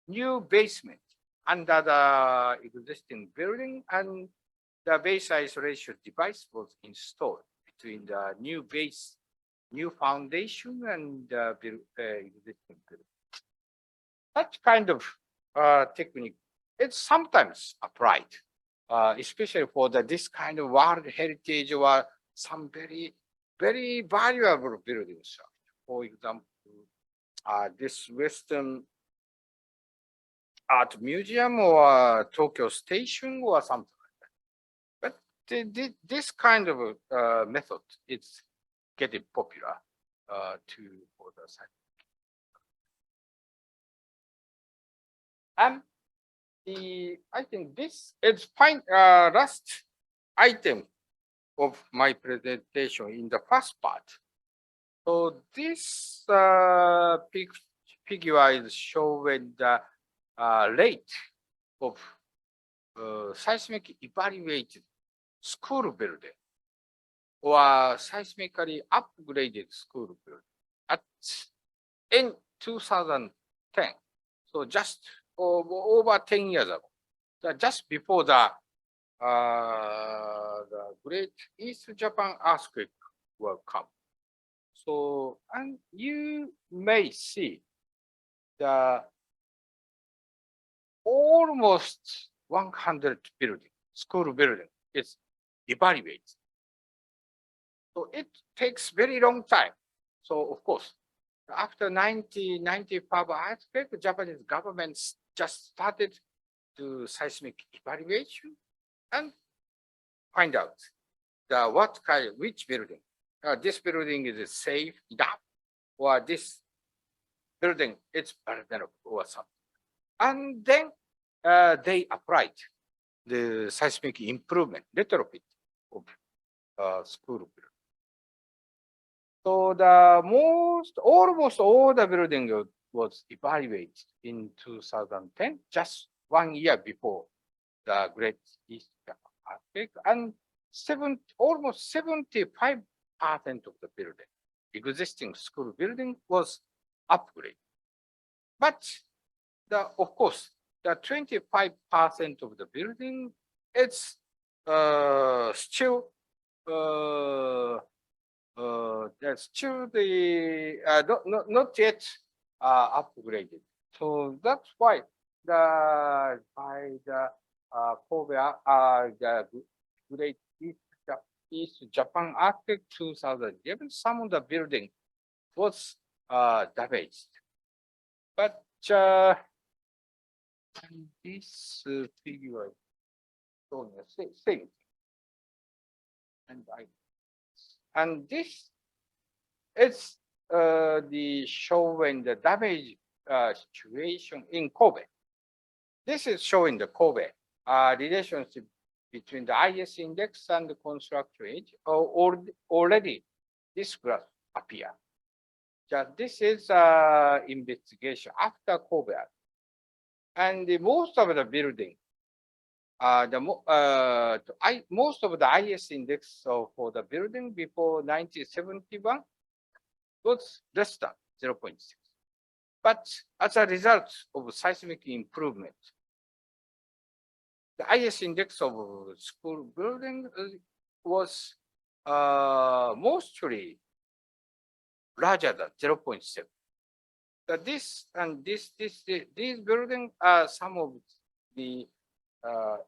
new basement under the existing building, and the base isolation device was installed between the new base, new foundation, and the existing building. That kind of technique is sometimes applied, especially for this kind of World Heritage or some very, very valuable buildings. For example, this Western Art Museum or Tokyo Station or something like that. But this kind of method is getting popular for the site. And I think this is fine. Last item of my presentation in the first part. So this figure is showing the rate of seismic evaluated school building or seismically upgraded school building in 2010. So just over 10 years ago, so just before the Great East Japan earthquake will come. So, and you may see the almost 100 school building is evaluated. So it takes very long time. So of course, after 1995 earthquake, the Japanese government just started to seismic evaluation and find out which building. This building is safe enough, or this building is vulnerable or something. And then they applied the seismic improvement, retrofit of school building. So almost all the building was evaluated in 2010, just 1 year before the Great East Japan earthquake, and almost 75% of the building, existing school building, was upgraded. But of course, the 25% of the building is still not yet upgraded. So that's why by the Kobe, the Great East Japan earthquake 2011, some of the building was damaged. But this figure is showing the same. And this is showing the damage situation in Kobe. This is showing the Kobe relationship between the IS index and the construction age. Already this graph appear. This is investigation after Kobe. And most of the building, most of the IS index for the building before 1971 was less than 0.6. But as a result of seismic improvement, the IS index of school building was mostly larger than 0.7. But these buildings are some of the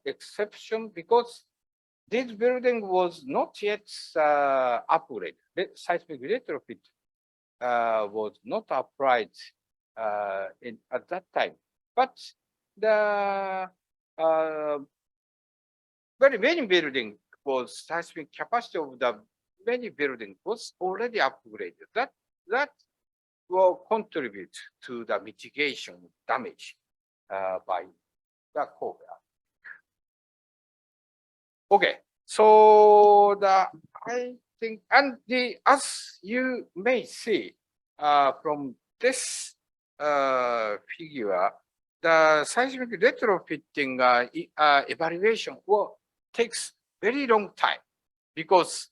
exception, because this building was not yet upgraded. The seismic retrofit was not applied at that time. But very many building was seismic capacity of the many building was already upgraded. That will contribute to the mitigation of damage by the core. Okay, so I think, and as you may see from this figure, the seismic retrofitting evaluation takes very long time because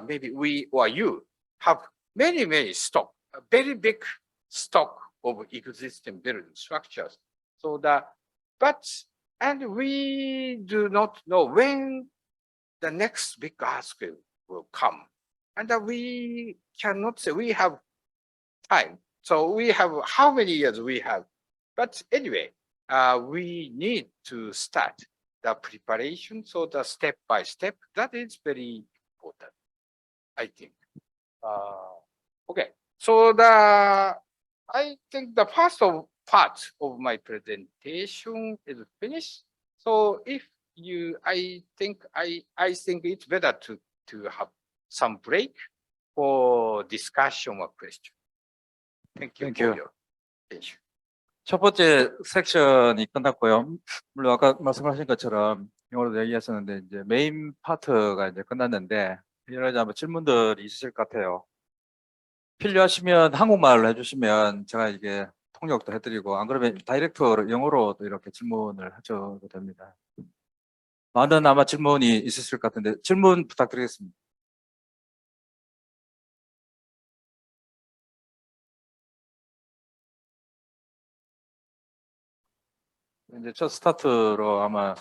maybe we or you have many stock, a very big stock of existing building structures. So and we do not know when the next big earthquake will come. And we cannot say we have time. So we have how many years we have. But anyway, we need to start the preparation. So the step by step, that is very important, I think. Okay, so I think the first part of my presentation is finished. So if I think it's better to have some break for discussion or question. Thank you. Thank for you. your attention. 첫 번째 섹션이 끝났고요. 물론 아까 말씀하신 것처럼 영어로도 얘기했었는데 이제 메인 파트가 이제 끝났는데 여러 가지 아마 질문들이 있으실 것 같아요. 필요하시면 한국말로 해주시면 제가 이게 통역도 해드리고 안 그러면 다이렉트로 영어로도 이렇게 질문을 하셔도 됩니다. 많은 아마 질문이 있으실 것 같은데 질문 부탁드리겠습니다. 이제 첫 스타트로 아마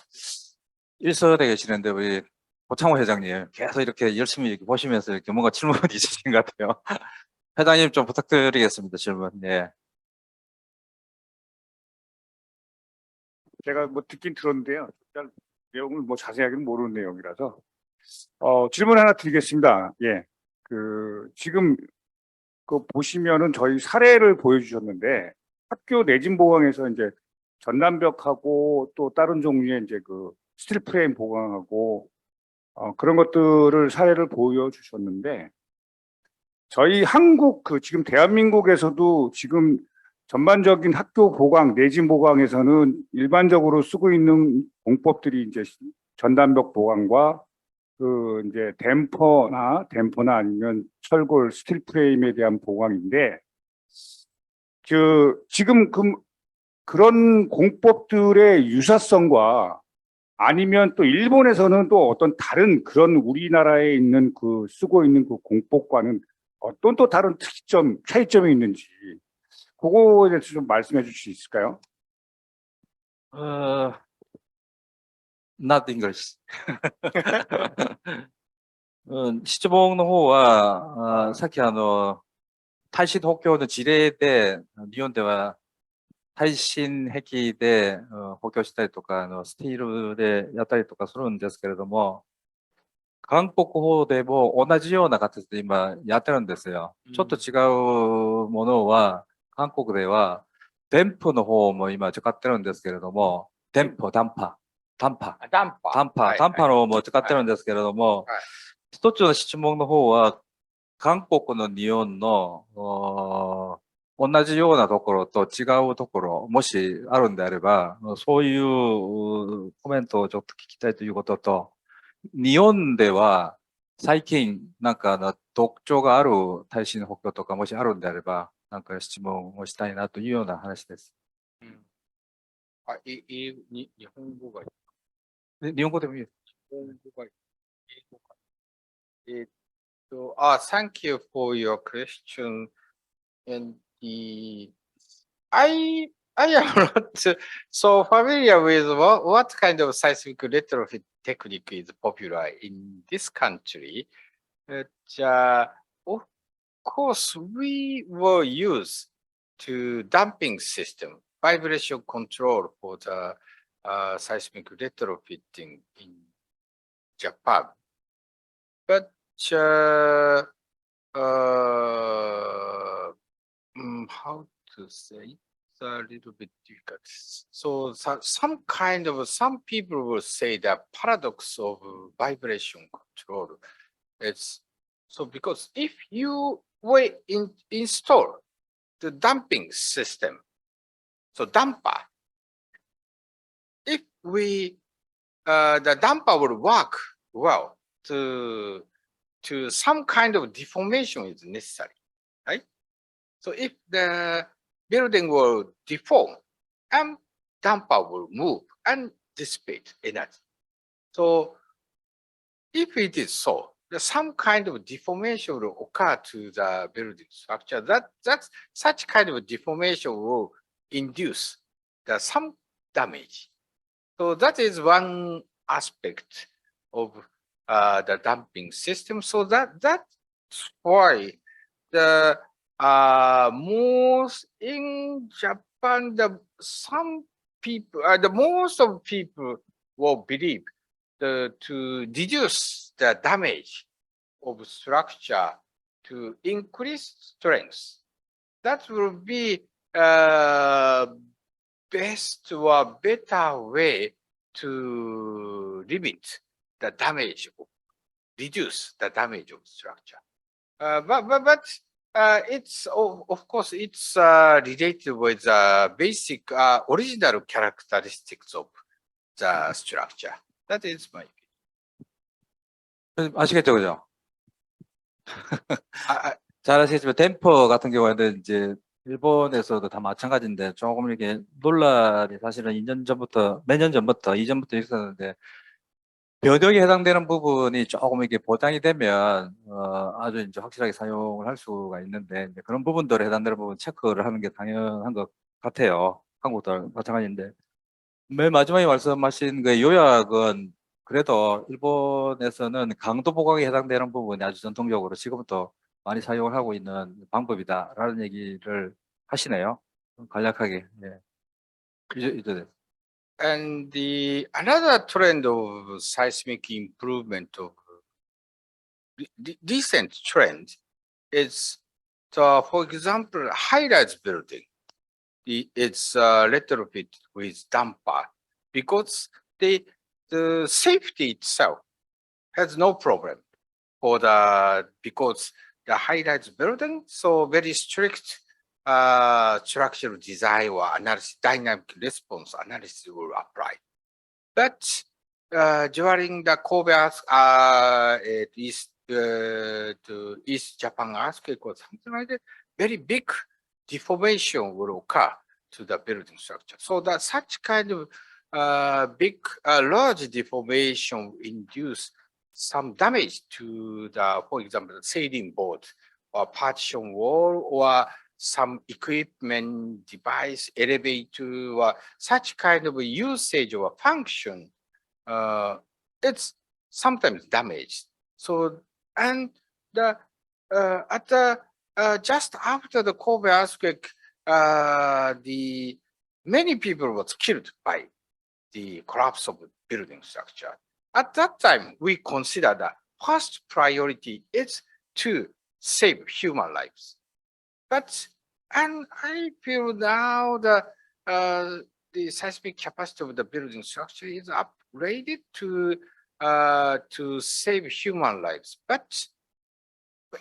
일선에 계시는데 우리 고창호 회장님 계속 이렇게 열심히 이렇게 보시면서 이렇게 뭔가 질문이 있으신 것 같아요. 회장님 좀 부탁드리겠습니다. 질문. 예. 제가 뭐 듣긴 들었는데요. 일단 내용을 뭐 자세하게는 모르는 내용이라서 질문 하나 드리겠습니다. 예, 지금 보시면은 저희 사례를 보여주셨는데 학교 내진보강에서 이제 전남벽하고 또 다른 종류의 이제 스틸 프레임 보강하고 그런 것들을 사례를 보여주셨는데 저희 한국 지금 대한민국에서도 지금 전반적인 학교 보강, 내진 보강에서는 일반적으로 쓰고 있는 공법들이 이제 전단벽 보강과 이제 댐퍼나 아니면 철골, 스틸 프레임에 대한 보강인데 지금 그런 공법들의 유사성과 아니면 또 일본에서는 또 어떤 다른 그런 우리나라에 있는 쓰고 있는 공법과는 어떤 또 다른 특이점, 차이점이 있는지 그거에 대해서 좀 말씀해 주실 수 있을까요? Not English. 七本の方は、さっき耐震補強の事例で、日本では耐震壁で補強したりとか、スティールでやったりとかするんですけれども、韓国法でも同じような形で今やってるんですよ。ちょっと違うものは、韓国では、電波の方も今使ってるんですけれども、電波の方も使ってるんですけれども、一つの質問の方は、韓国の日本の同じようなところと違うところ、もしあるんであれば、そういうコメントをちょっと聞きたいということと、日本では最近なんか特徴がある耐震補強とかもしあるんであれば、なんか質問をしたいなというような話です。日本語がいい。日本語でもいいです。日本語がいい。英語か。Thank you for your question. And I am not so familiar with what kind of seismic retrofit technique is popular in this country. Of course, we will use to damping system, vibration control for the seismic retrofitting in Japan. But how to say? a little bit difficult. So some people will say the paradox of vibration control. It's so because if you will install the damping system, so damper, if we the damper will work well to some kind of deformation is necessary, right? So if the building will deform and damper will move and dissipate energy. So if it is so, some kind of deformation will occur to the building structure. That's such kind of deformation will induce some damage. So that is one aspect of the damping system. So that's why the most in Japan, some people, the most of people will believe to reduce the damage of structure to increase strength. That will be best or better way to limit the damage, reduce the damage of structure. But it's of course it's related with the basic original characteristics of the structure. That is my 아시겠죠, 그죠? opinion. 잘 아시겠지만 댐퍼 같은 경우에는 이제 일본에서도 다 마찬가지인데 조금 이렇게 논란이 사실은 2년 전부터, 몇 년 전부터, 이전부터 있었는데 변형에 해당되는 부분이 조금 이렇게 보장이 되면 아주 이제 확실하게 사용을 할 수가 있는데 이제 그런 부분들에 해당되는 부분 체크를 하는 게 당연한 것 같아요. 한국도 마찬가지인데 맨 마지막에 말씀하신 그 요약은 그래도 일본에서는 강도 보강에 해당되는 부분이 아주 전통적으로 지금부터 많이 사용을 하고 있는 방법이다라는 얘기를 하시네요. 간략하게. 예. 이제 And another trend of seismic improvement of recent trend is, for example, high-rise building. It's retrofit with damper because the safety itself has no problem because the high-rise building, so very strict structural design or analysis, dynamic response analysis will apply. But during the Kobe to East Japan earthquake or something like that, very big deformation will occur to the building structure. So that such kind of big, large deformation induce some damage to the, for example, the ceiling board or partition wall or some equipment, device, elevator, or such kind of usage or function. It's sometimes damaged. So, and the just after the Kobe earthquake, many people was killed by the collapse of the building structure. At that time, we consider the first priority is to save human lives. And I feel now the seismic capacity of the building structure is upgraded to save human lives. But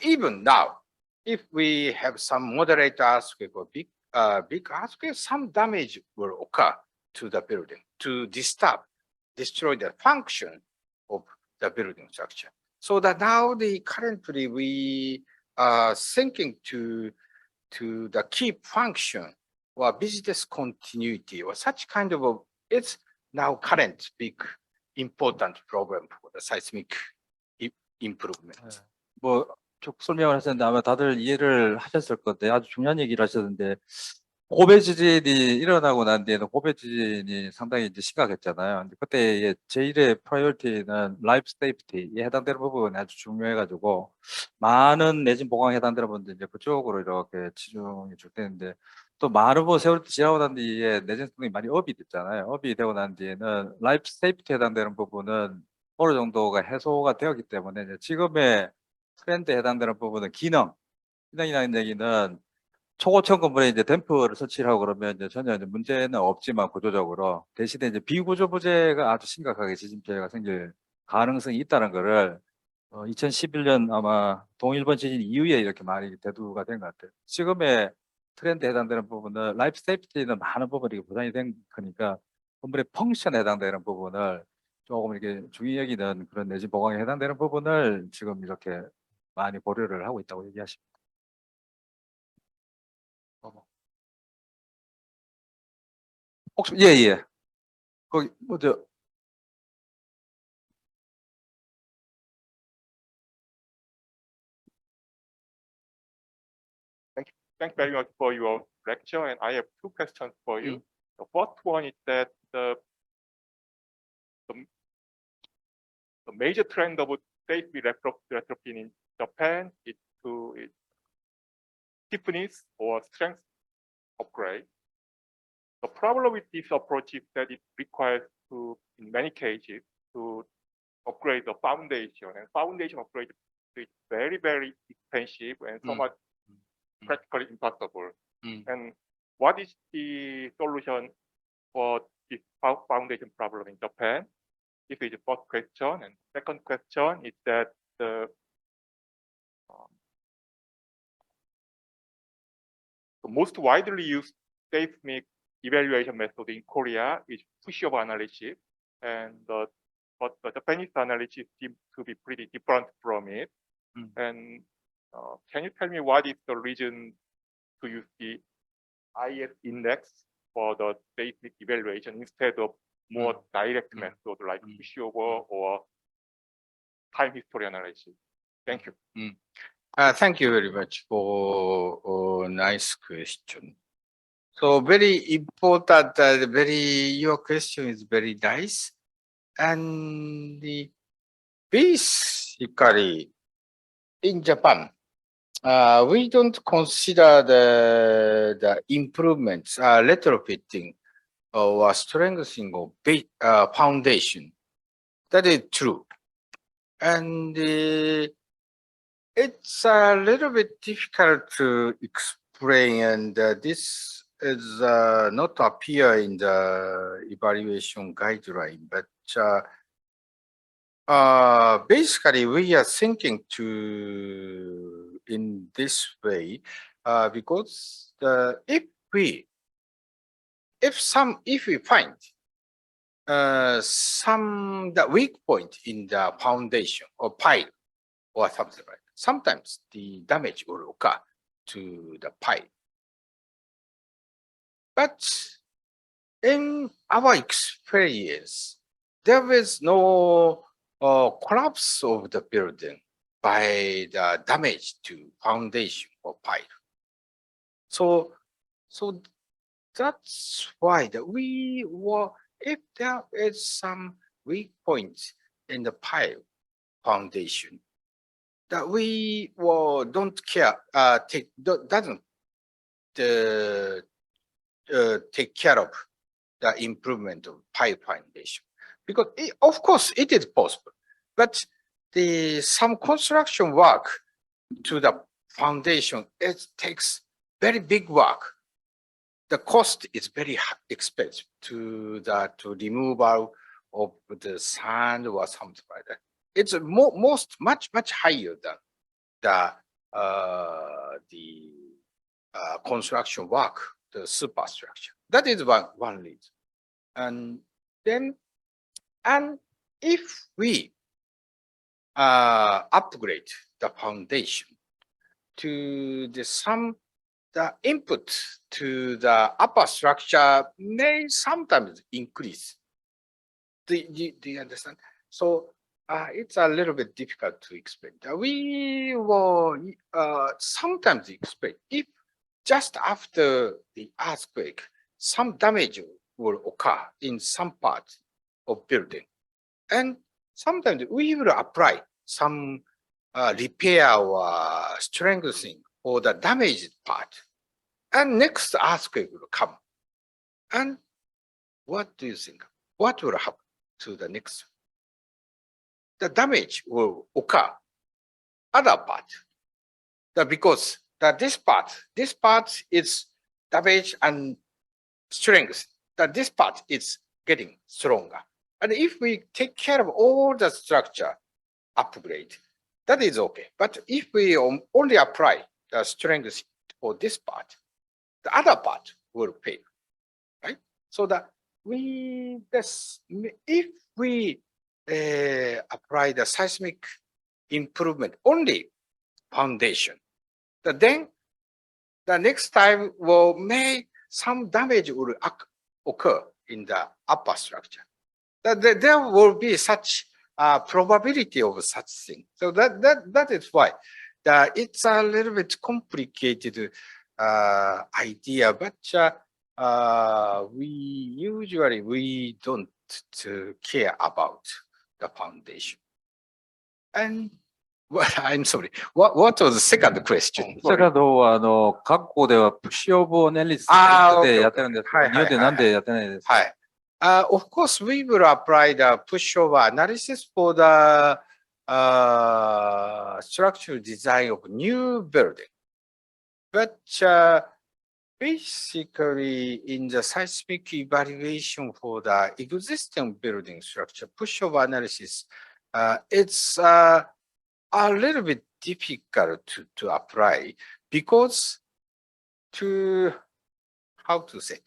even now, if we have some moderate earthquake or big earthquake, some damage will occur to the building to destroy the function of the building structure. So that now currently we are thinking to the key function or business continuity or such kind of it's now current big important problem for the seismic improvement. 뭐 쭉 설명을 하셨는데 아마 다들 이해를 하셨을 건데 아주 중요한 얘기를 하셨는데 고베 지진이 일어나고 난 뒤에는 고베 지진이 상당히 이제 심각했잖아요. 근데 그때 제1의 프라이어티는 라이프 세이프티에 해당되는 부분이 아주 중요해가지고 많은 내진 보강에 해당되는 분들 이제 그쪽으로 이렇게 치중이 줄 때인데 또 많은 세월이 지나고 난 뒤에 내진성능이 많이 업이 됐잖아요. 업이 되고 난 뒤에는 라이프 세이프티에 해당되는 부분은 어느 정도가 해소가 되었기 때문에 이제 지금의 트렌드에 해당되는 부분은 기능이라는 얘기는 초고층 건물에 이제 댐프를 설치를 하고 그러면 이제 전혀 이제 문제는 없지만 구조적으로 대신에 이제 비구조 부재가 아주 심각하게 지진 피해가 생길 가능성이 있다는 거를 2011년 아마 동일본 지진 이후에 이렇게 많이 대두가 된 것 같아요. 지금의 트렌드에 해당되는 부분은 라이프 세이프티는 많은 부분이 보장이 된 거니까 건물의 펑션에 해당되는 부분을 조금 이렇게 중요 여기는 그런 내진 보강에 해당되는 부분을 지금 이렇게 많이 고려를 하고 있다고 얘기하십니다. 혹시 예. 거기 뭐죠? Thanks very much for your lecture, and I have two questions for you. The first one is that the major trend of safety retrofitting in Japan is to stiffness or strength upgrade. The problem with this approach is that it requires to, in many cases, to upgrade the foundation, and foundation upgrade is very, very expensive and so much practically impossible. And what is the solution for this foundation problem in Japan? This is the first question. And second question is that the most widely used seismic evaluation method in Korea is pushover analysis, and but the Japanese analysis seems to be pretty different from it. And can you tell me what is the reason to use the IS index for the seismic evaluation instead of more direct method like pushover or time history analysis? Thank you. Thank you very much for a nice question. So very important, your question is very nice. And basically, in Japan, we don't consider the improvements, retrofitting or strengthening of foundation. That is true. And it's a little bit difficult to explain, and this is not appear in the evaluation guideline, but basically we are thinking to in this way because if we find some the weak point in the foundation or pile or something like that, sometimes the damage will occur to the pile. But in our experience, there is no collapse of the building by the damage to foundation or pile. So that's why if there is some weak point in the pile foundation, that we don't care, doesn't take care of the improvement of pile foundation, because of course it is possible, but some construction work to the foundation, it takes very big work. The cost is very expensive to removal of the sand or something like that. It's much higher than the construction work, the superstructure. That is one reason. And if we upgrade the foundation to the input to the upper structure may sometimes increase. Do you understand? So it's a little bit difficult to explain. We will sometimes expect if just after the earthquake, some damage will occur in some parts of building. And sometimes we will apply some repair or strengthening for the damaged part. And next earthquake will come. And what do you think? What will happen to the next? The damage will occur other part. Because that this part is damage and strength, that this part is getting stronger. And if we take care of all the structure upgrade, that is okay. But if we only apply the strength for this part, the other part will fail, right? So that if we apply the seismic improvement only foundation, then the next time some damage will occur in the upper structure. There will be such probability of such thing. So that is why it's a little bit complicated idea, but we don't care about the foundation. And well, I'm sorry. What was the second question? セカンドは各校ではプッシュオブアナリシスでやってるんですけど、日本でなんでやってないですか？はい。Of course, we will apply the pushover analysis for the structural design of new building. But basically, in the seismic evaluation for the existing building structure, pushover analysis, it's a little bit difficult to apply because how to say,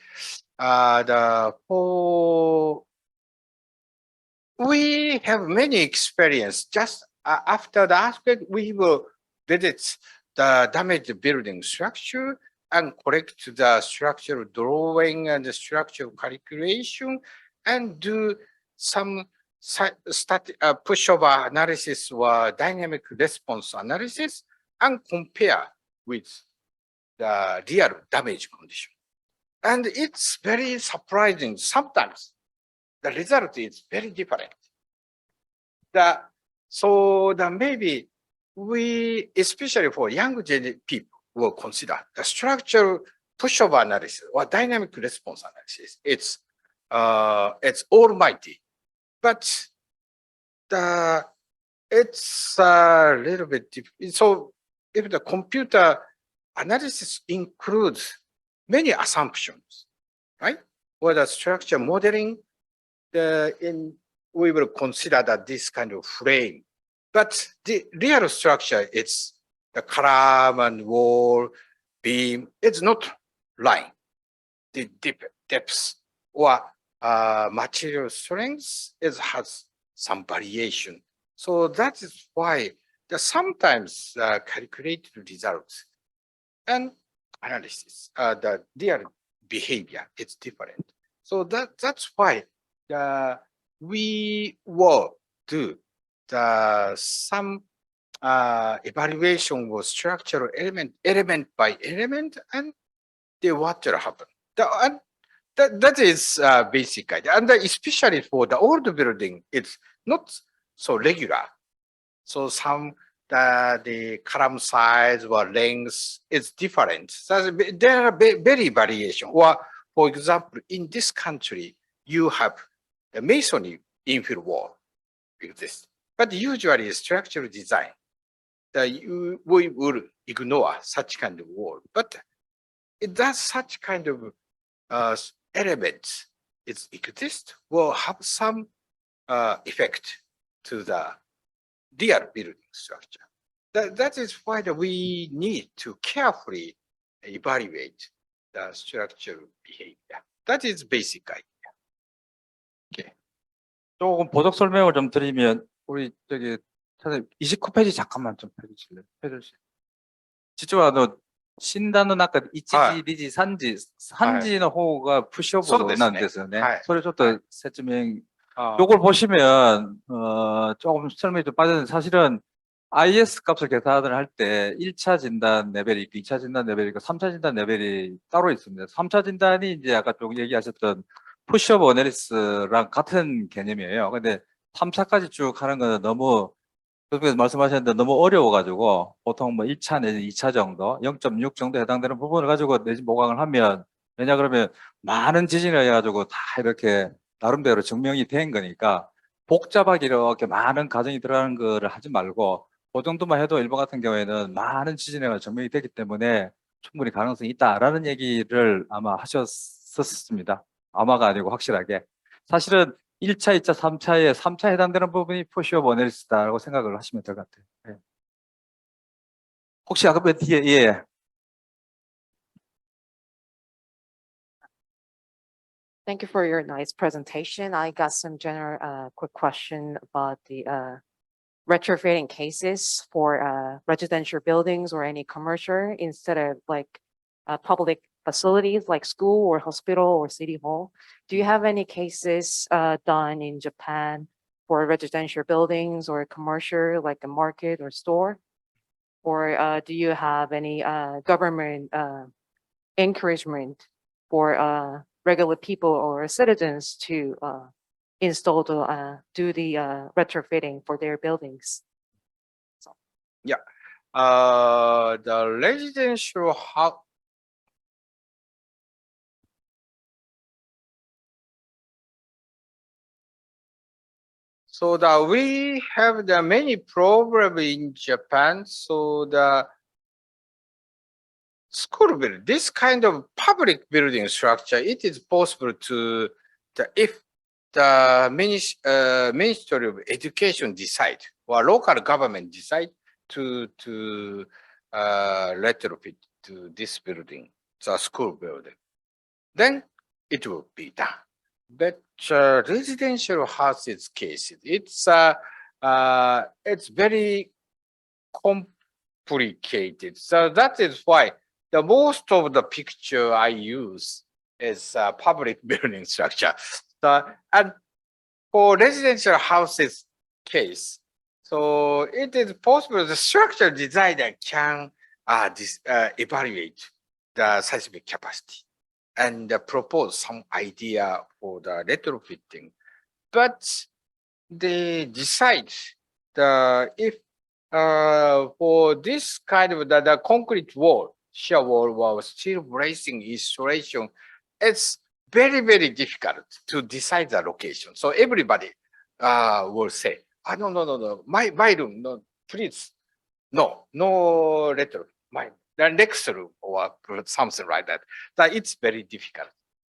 we have many experience. Just after the earthquake, we will visit the damaged building structure and correct the structural drawing and the structural calculation and do some pushover analysis or dynamic response analysis and compare with the real damage condition. And it's very surprising. Sometimes the result is very different. So maybe we, especially for young people, will consider the structural pushover analysis or dynamic response analysis. It's almighty, but it's a little bit different. So if the computer analysis includes many assumptions, right? Or the structure modeling, we will consider that this kind of frame. But the real structure, it's the column and wall, beam, it's not line. The depth or material strength has some variation. So that is why sometimes calculated results and analysis, the real behavior, it's different. So that's why we will do some evaluation of structural element by element, and what will happen. That is basic idea. And especially for the old building, it's not so regular. So the column size or length is different. So there are very variation. Or for example, in this country, you have the masonry infill wall exists. But usually structural design, we will ignore such kind of wall. But it does such kind of elements exist will have some effect to the real building structure. That is why we need to carefully evaluate the structural behavior. That is basic idea. Okay. 조금 보적 설명을 좀 드리면 우리 저기 선생님 29페이지 잠깐만 좀 펴주실래요?実は診断の中で一次、二次、三次、三次の方がプッシュオブなんですよね。それちょっと説明。요걸 보시면 조금 설명이 좀 빠졌는데 사실은 IS 값을 계산을 할 때 1차 진단 레벨이 있고 2차 진단 레벨이 있고 3차 진단 레벨이 따로 있습니다. 3차 진단이 이제 아까 좀 얘기하셨던 푸시업 어널리스랑 같은 개념이에요. 근데 3차까지 쭉 하는 거는 너무 그래서 말씀하셨는데 너무 어려워가지고 보통 뭐 1차 내지 2차 정도 0.6 정도 해당되는 부분을 가지고 내진 보강을 하면 왜냐 그러면 많은 지진을 해가지고 다 이렇게 나름대로 증명이 된 거니까 복잡하게 이렇게 많은 과정이 들어가는 거를 하지 말고 그 정도만 해도 일본 같은 경우에는 많은 지진해가 증명이 되기 때문에 충분히 가능성이 있다라는 얘기를 아마 하셨었습니다. 아마가 아니고 확실하게. 사실은 1차, 2차, 3차에 3차 해당되는 부분이 포시오 버넬리스다라고 생각을 하시면 될 것 같아요. 예. 혹시 아까 뒤에 예. Thank you for your nice presentation. I got some general quick question about the retrofitting cases for residential buildings or any commercial instead of like public facilities like school or hospital or city hall. Do you have any cases done in Japan for residential buildings or commercial like a market or store? Or do you have any government encouragement for regular people or citizens to install do the retrofitting for their buildings? The residential house. So that we have the many problem in Japan. So the school building, this kind of public building structure, it is possible to if the Ministry of Education decide or local government decide to retrofit to this building, the school building, then it will be done. But residential houses cases, it's very complicated. So that is why the most of the picture I use is public building structure. And for residential houses case, so it is possible the structural designer can evaluate the seismic capacity and propose some idea for the retrofitting. But they decide if for this kind of the concrete wall, shear wall or steel bracing installation, it's very, very difficult to decide the location. So everybody will say, no, my room, no, please, no retro, the next room or something like that. That it's very difficult.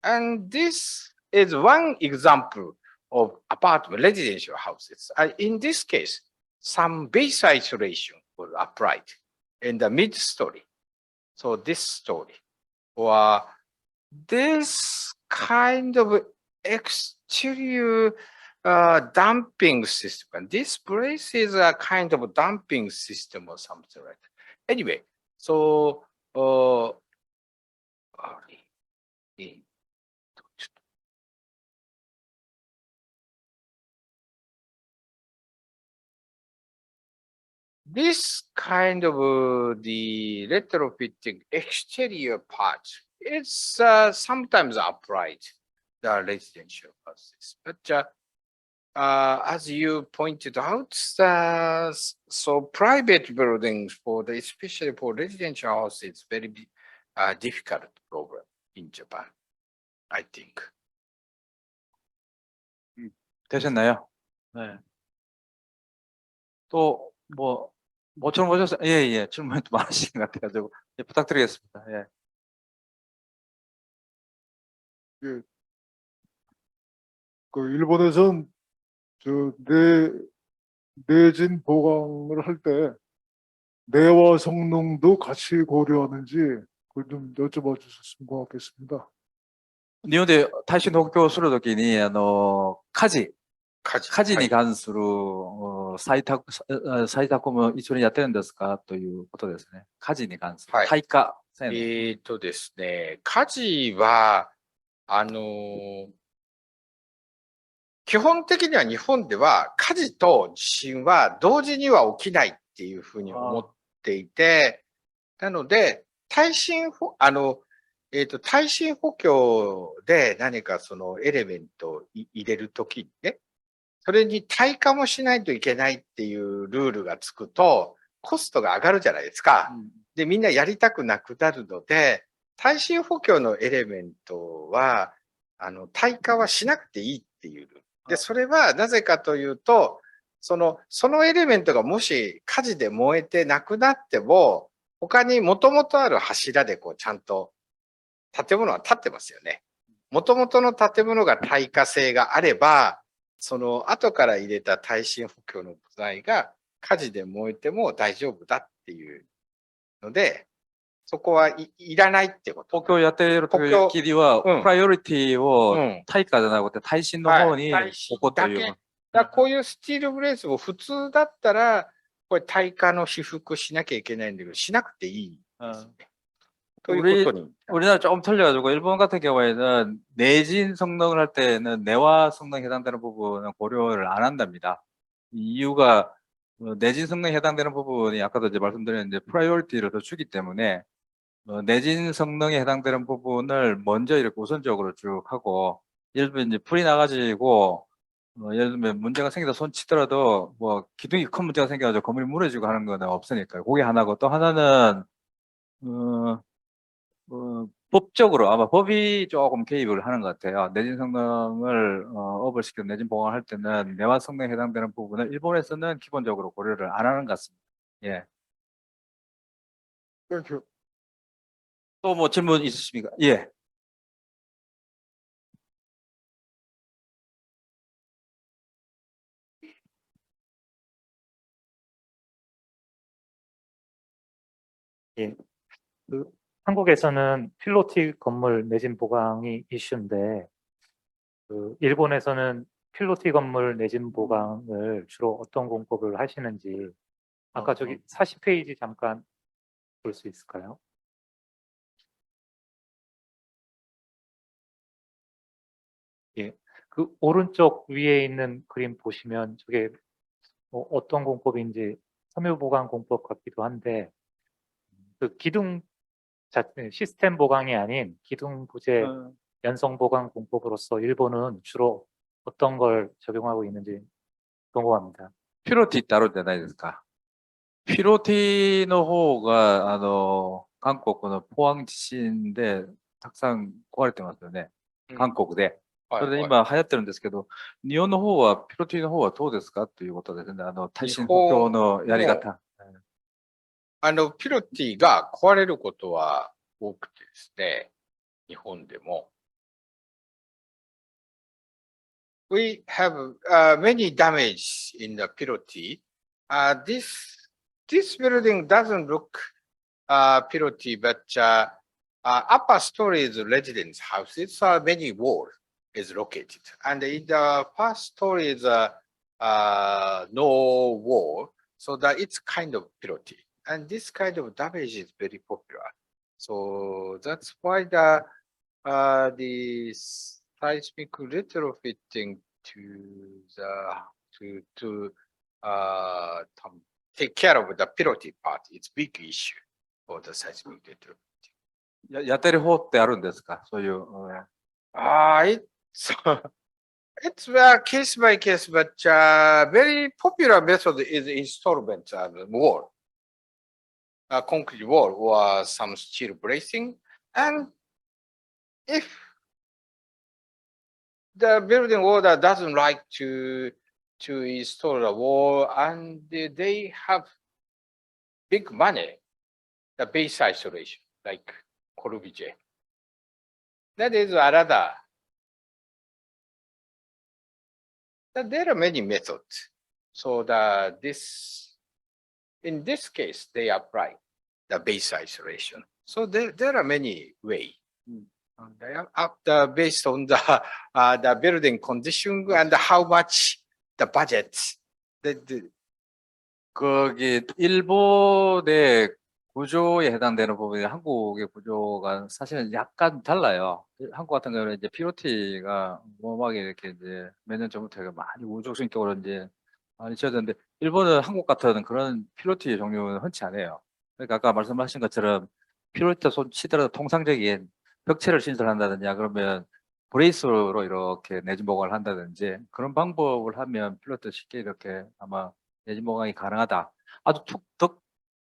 And this is one example of apartment residential houses. In this case, some base isolation was applied in the mid-story. So this story, or this kind of exterior damping system. And this place is a kind of damping system or something like that. Anyway, so this kind of the retrofitting exterior parts, it's sometimes applied the residential houses. But as you pointed out, so private buildings for the, especially for residential houses, very difficult problem in Japan, I think. 되셨나요? 네. 또 뭐처럼 보셨어요? 예, 질문이 또 많으신 것 같아가지고 예, 부탁드리겠습니다. 예. 그 일본에선 내진 보강을 할 때 내와 성능도 같이 고려하는지 그걸 좀 여쭤봐 주셨으면 고맙겠습니다. 日本で耐震補強するときに火事に関する採択も一緒にやってるんですかということですね。火事に関する耐火性能。ですね、火事は基本的には日本では火事と地震は同時には起きないっていうふうに思っていて、なので耐震補強で何かそのエレメントを入れるときにね、それに耐火もしないといけないっていうルールがつくとコストが上がるじゃないですか。で、みんなやりたくなくなるので、耐震補強のエレメントは耐火はしなくていいっていうルール。で、それはなぜかというと、そのエレメントがもし火事で燃えてなくなっても、他にもともとある柱でこうちゃんと建物は建ってますよね。もともとの建物が耐火性があれば、その後から入れた耐震補強の部材が火事で燃えても大丈夫だっていうので、そこはいらないってこと。補強やっている時には、うんプライオリティをうん対価じゃなくて耐震の方にはい耐震置こうという。だけだからこういうスチールブレースも普通だったら、これ耐火の被覆しなきゃいけないんだけど、しなくていいですね。ということに。 우리나라 조금 틀려가지고 일본 같은 경우에는 내진 성능을 할 때는 내화 성능에 해당되는 부분은 고려를 안 한답니다. 이 이유가 내진 성능에 해당되는 부분이 아까도 이제 말씀드렸는데 프라이오리티를 더 주기 때문에 내진 성능에 해당되는 부분을 먼저 이렇게 우선적으로 쭉 하고, 예를 들면 이제 불이 나가지고 예를 들면 문제가 생겨서 손 치더라도 뭐 기둥이 큰 문제가 생겨가지고 건물이 무너지고 하는 거는 없으니까요. 그게 하나고, 또 하나는 법적으로 아마 법이 조금 개입을 하는 것 같아요. 내진 성능을 업을 시켜 내진 보강을 할 때는 내화 성능에 해당되는 부분을 일본에서는 기본적으로 고려를 안 하는 것 같습니다. 예. 또 뭐 질문 있으십니까? 예. 한국에서는 필로티 건물 내진 보강이 이슈인데, 일본에서는 필로티 건물 내진 보강을 주로 어떤 공법을 하시는지, 아까 저기 40페이지 잠깐 볼 수 있을까요? 예, 그 오른쪽 위에 있는 그림 보시면 저게 어떤 공법인지 섬유 보강 공법 같기도 한데, 그 기둥 시스템 보강이 아닌 기둥 부재 연성 보강 공법으로서 일본은 주로 어떤 걸 적용하고 있는지 궁금합니다. ピロティってあるんじゃないですか。ピロティの方が韓国のポアン地震でたくさん壊れてますよね。韓国で。それで今流行ってるんですけど、日本の方はピロティの方はどうですかということですね。耐震補強のやり方。ピロティが壊れることは多くてですね、日本でも。We have many damage in the Piroti. This building doesn't look Piroti, but upper story is residence house. It's many wall is located, and in the first story is no wall, so that it's kind of Piroti, and this kind of damage is very popular. So that's why the seismic retrofitting to take care of the Piroti part, it's big issue for the seismic retrofitting. やってる方ってあるんですか、そういう。It's case by case, but very popular method is installment wall, a concrete wall or some steel bracing. And if the building owner doesn't like to install a wall and they have big money, the base isolation, like Corbusier, that is another. There are many methods. So in this case, they apply the base isolation. So there are many ways. Based on the building condition and how much the budget. 거기 일본의 구조에 해당되는 부분이 한국의 구조가 사실은 약간 달라요. 한국 같은 경우는 이제 피로티가 어마어마하게 이렇게 이제 몇 년 전부터 많이 우족성격으로 이제 많이 지어졌는데, 일본은 한국 같은 그런 피로티 종류는 흔치 않아요. 그러니까 아까 말씀하신 것처럼 피로티 손 치더라도 통상적인 벽체를 신설한다든지, 그러면 브레이스로 이렇게 내진 보강을 한다든지 그런 방법을 하면 피로티 쉽게 이렇게 아마 내진 보강이 가능하다. 아주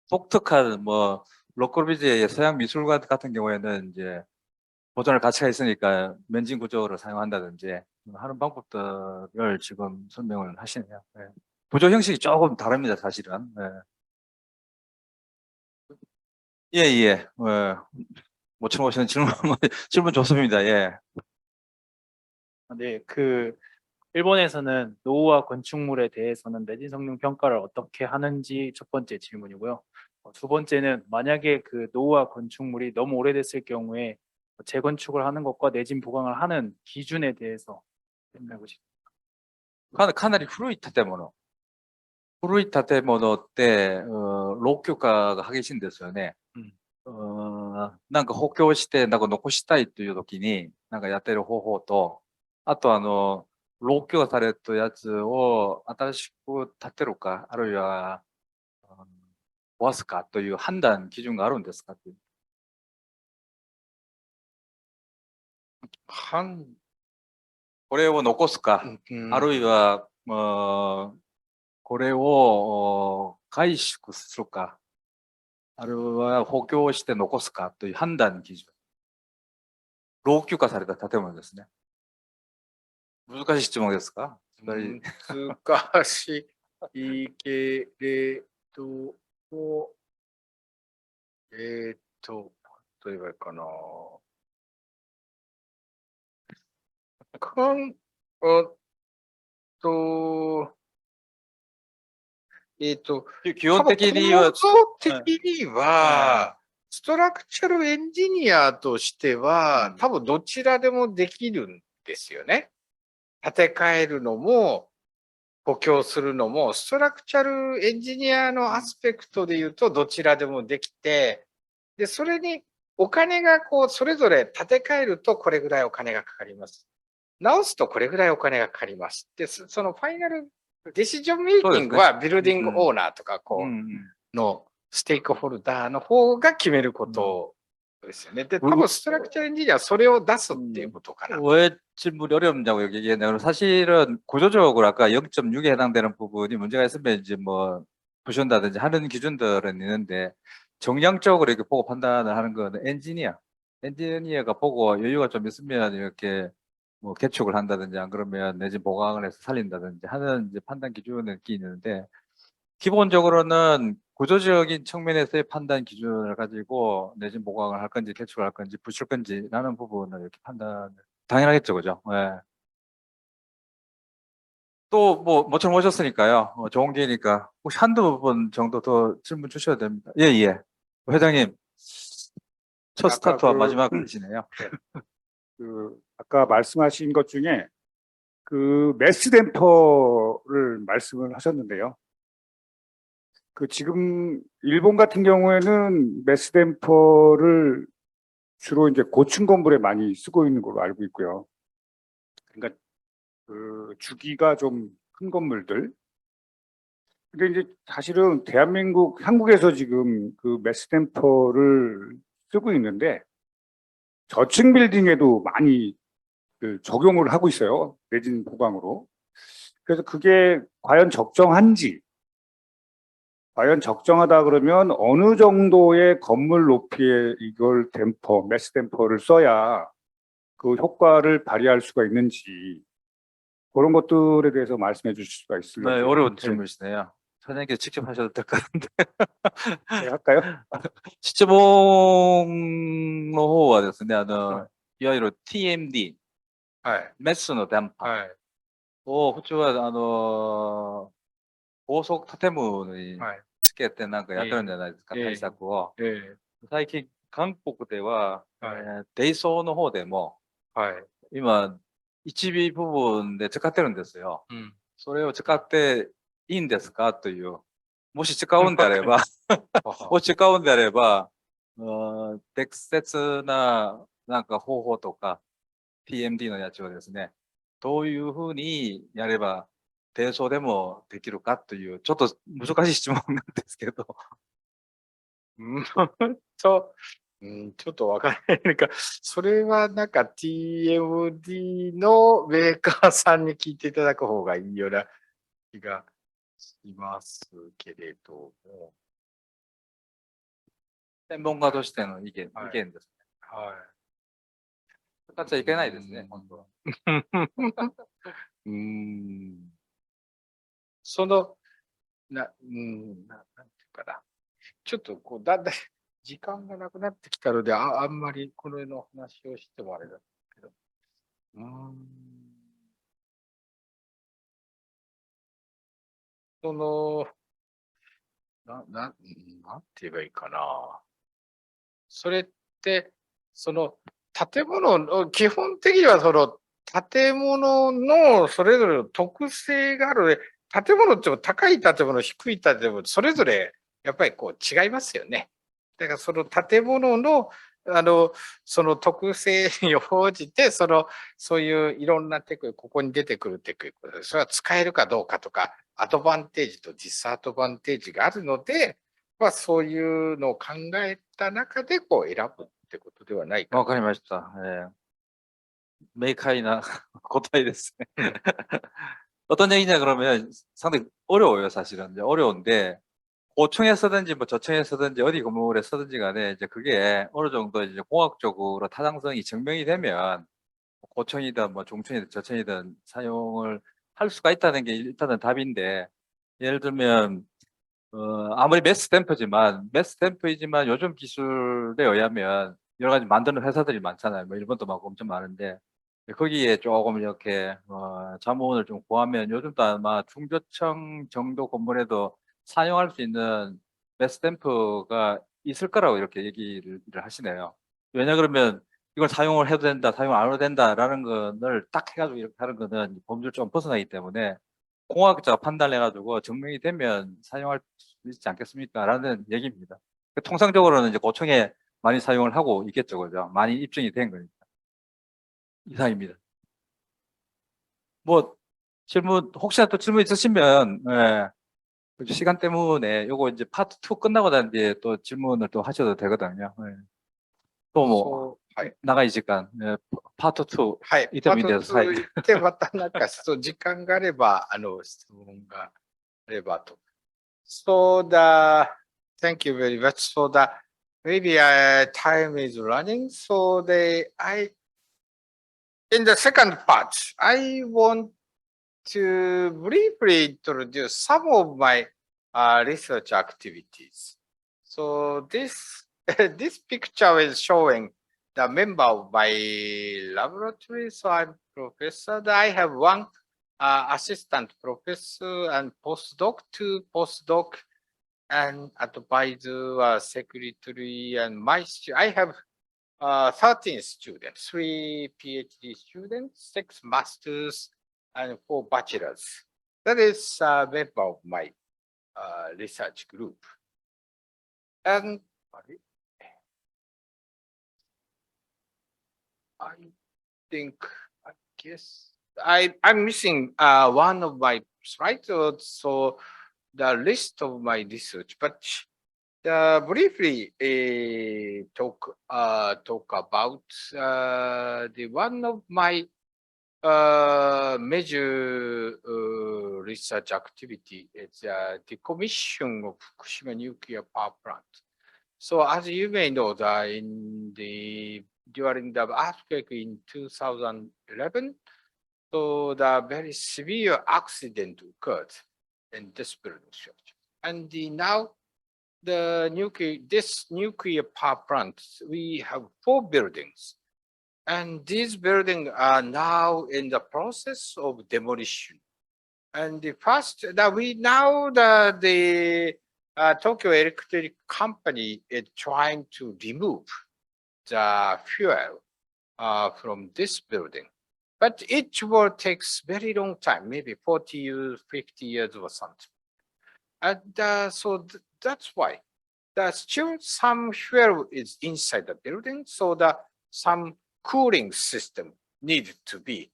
독특한 뭐 로컬비즈의 서양 미술관 같은 경우에는 이제 보존할 가치가 있으니까 면진 구조를 사용한다든지 하는 방법들을 지금 설명을 하시네요. 네. 구조 형식이 조금 다릅니다, 사실은. 예, 예. 예. 모처럼 오시는 질문 좋습니다. 예. 네, 일본에서는 노후화 건축물에 대해서는 내진성능 평가를 어떻게 하는지 첫 번째 질문이고요. 두 번째는 만약에 그 노후화 건축물이 너무 오래됐을 경우에 재건축을 하는 것과 내진 보강을 하는 기준에 대해서 알고 싶습니다. かなり古い建物。古い建物って、老朽化が激しいんですよね。なんか補強して、なんか残したいという時に、なんかやってる方法と、あと老朽化されたやつを新しく建てるか、あるいは、壊すかという判断基準があるんですかっていう。これを残すか、あるいは、これを改築するか、あるいは補強して残すかという判断基準。老朽化された建物ですね。難しい質問ですか？難しいけれど、例えばかな。基本的には、構造的には、ストラクチャルエンジニアとしては、多分どちらでもできるんですよね。建て替えるのも、補強するのも、ストラクチャルエンジニアのアスペクトで言うと、どちらでもできて、で、それにお金がそれぞれ建て替えるとこれぐらいお金がかかります。直すとこれぐらいお金がかかります。で、そのファイナルディシジョンメイキングはビルディングオーナーとかのステークホルダーの方が決めることですよね。で、多分ストラクチャルエンジニアはそれを出すっていうことかな。 왜 질문이 어렵냐고 얘기했냐면 사실은 구조적으로 아까 0.6에 해당되는 부분이 문제가 있으면 이제 뭐 부신다든지 하는 기준들은 있는데 정량적으로 이렇게 보고 판단을 하는 거는 엔지니어가 보고 여유가 좀 있으면 이렇게 뭐 개축을 한다든지 안 그러면 내진 보강을 해서 살린다든지 하는 이제 판단 기준은 있는데 기본적으로는 구조적인 측면에서의 판단 기준을 가지고 내진 보강을 할 건지 개축을 할 건지 부실 건지라는 부분을 이렇게 판단을 당연하겠죠, 그죠? 예. 또 뭐 모처럼 오셨으니까요. 좋은 기회니까 혹시 한두 분 정도 더 질문 주셔도 됩니다. 예, 예. 회장님 첫 아까 스타트와 마지막이시네요. 아까 말씀하신 것 중에 매스 댐퍼를 말씀을 하셨는데요. 지금 일본 같은 경우에는 매스 댐퍼를 주로 이제 고층 건물에 많이 쓰고 있는 걸로 알고 있고요. 그러니까 주기가 좀 큰 건물들. 근데 이제 사실은 한국에서 지금 매스 댐퍼를 쓰고 있는데 저층 빌딩에도 많이 적용을 하고 있어요. 내진 보강으로. 그래서 그게 과연 적정하다 그러면 어느 정도의 건물 높이에 이걸 매스 댐퍼를 써야 그 효과를 발휘할 수가 있는지 그런 것들에 대해서 말씀해 주실 수가 있을까요? 네, 어려운 질문이시네요. 선생님께서 직접 하셔도 될 것 같은데. 네, 할까요? 質問の方はですね、いわゆる TMD、メスの電波を普通は高速建物につけてなんかやってるんじゃないですか、対策を。最近韓国では、デ層の方でも、今一部部分で使ってるんですよ。それを使っていいんですかという。もし使うんであれば、適切ななんか方法とか、TMD のやつをですね、どういうふうにやれば低層でもできるかという、ちょっと難しい質問なんですけど。ちょっとわからない。なんか、それはなんか TMD のメーカーさんに聞いていただく方がいいような気がしますけれども。専門家としての意見ですね。使っちゃいけないですね、本当は。なんていうかな。ちょっとこう、だんだん時間がなくなってきたので、あんまりこれの話をしてもあれだけど。その、なんて言えばいいかな。それって、その建物の、基本的にはその建物のそれぞれの特性がある。建物っても高い建物、低い建物、それぞれやっぱりこう違いますよね。だからその建物の、その特性に応じて、そういういろんなテクニック、ここに出てくるテクニック、それは使えるかどうかとか、アドバンテージとディスアドバンテージがあるので、まあそういうのを考えた中でこう選ぶってことではないか。わかりました。明快な答えですね. 어떤 얘기냐 그러면 상당히 어려워요, 사실은. 이제 어려운데 고층에 쓰든지 뭐 저층에 쓰든지 어디 건물에 쓰든지 간에 이제 그게 어느 정도 이제 공학적으로 타당성이 증명이 되면 고층이든 뭐 중층이든 저층이든 사용을 할 수가 있다는 게 일단은 답인데, 예를 들면 아무리 매스 스탬프이지만 요즘 기술에 의하면 여러 가지 만드는 회사들이 많잖아요. 뭐 일본도 막 엄청 많은데 거기에 조금 이렇게 자문을 좀 구하면 요즘도 아마 중저층 정도 건물에도 사용할 수 있는 매스 스탬프가 있을 거라고 이렇게 얘기를 하시네요. 왜냐 그러면 이걸 사용을 해도 된다, 사용 안 해도 된다라는 거를 딱 해가지고 이렇게 하는 거는 범주를 좀 벗어나기 때문에 공학자가 판단해가지고 증명이 되면 사용할 수 있지 않겠습니까? 라는 얘기입니다. 통상적으로는 이제 고층에 많이 사용을 하고 있겠죠, 그죠? 많이 입증이 된 거니까. 이상입니다. 뭐 질문 혹시나 또 질문 있으시면 시간 때문에 요거 이제 파트 2 끝나고 난 뒤에 또 질문을 또 하셔도 되거든요. 또 뭐長い時間 파트 2はい。いてもいいです。はい。パート2行って、またなんか、時間があれば、質問があればと。Thank you very much. Maybe time is running. In the second part, I want to briefly introduce some of my research activities. So this picture is showing the member of my laboratory. So I'm professor. I have one assistant professor and postdoc, 2 postdoc, and advisor, secretary, and I have 13 students, 3 PhD students, 6 masters, and 4 bachelors. That is a member of my research group. And I guess I'm missing one of my slides, so the list of my research, but briefly talk about the one of my major research activity is the commission of Fukushima nuclear power plant. So as you may know, during the earthquake in 2011, so the very severe accident occurred in this building structure. And now this nuclear power plant, we have 4 buildings. And these buildings are now in the process of demolition. And the first that the Tokyo Electric Company is trying to remove the fuel from this building. But it will take very long time, maybe 40 years, 50 years or something. And so that's why still some fuel is inside the building, so some cooling system needs to be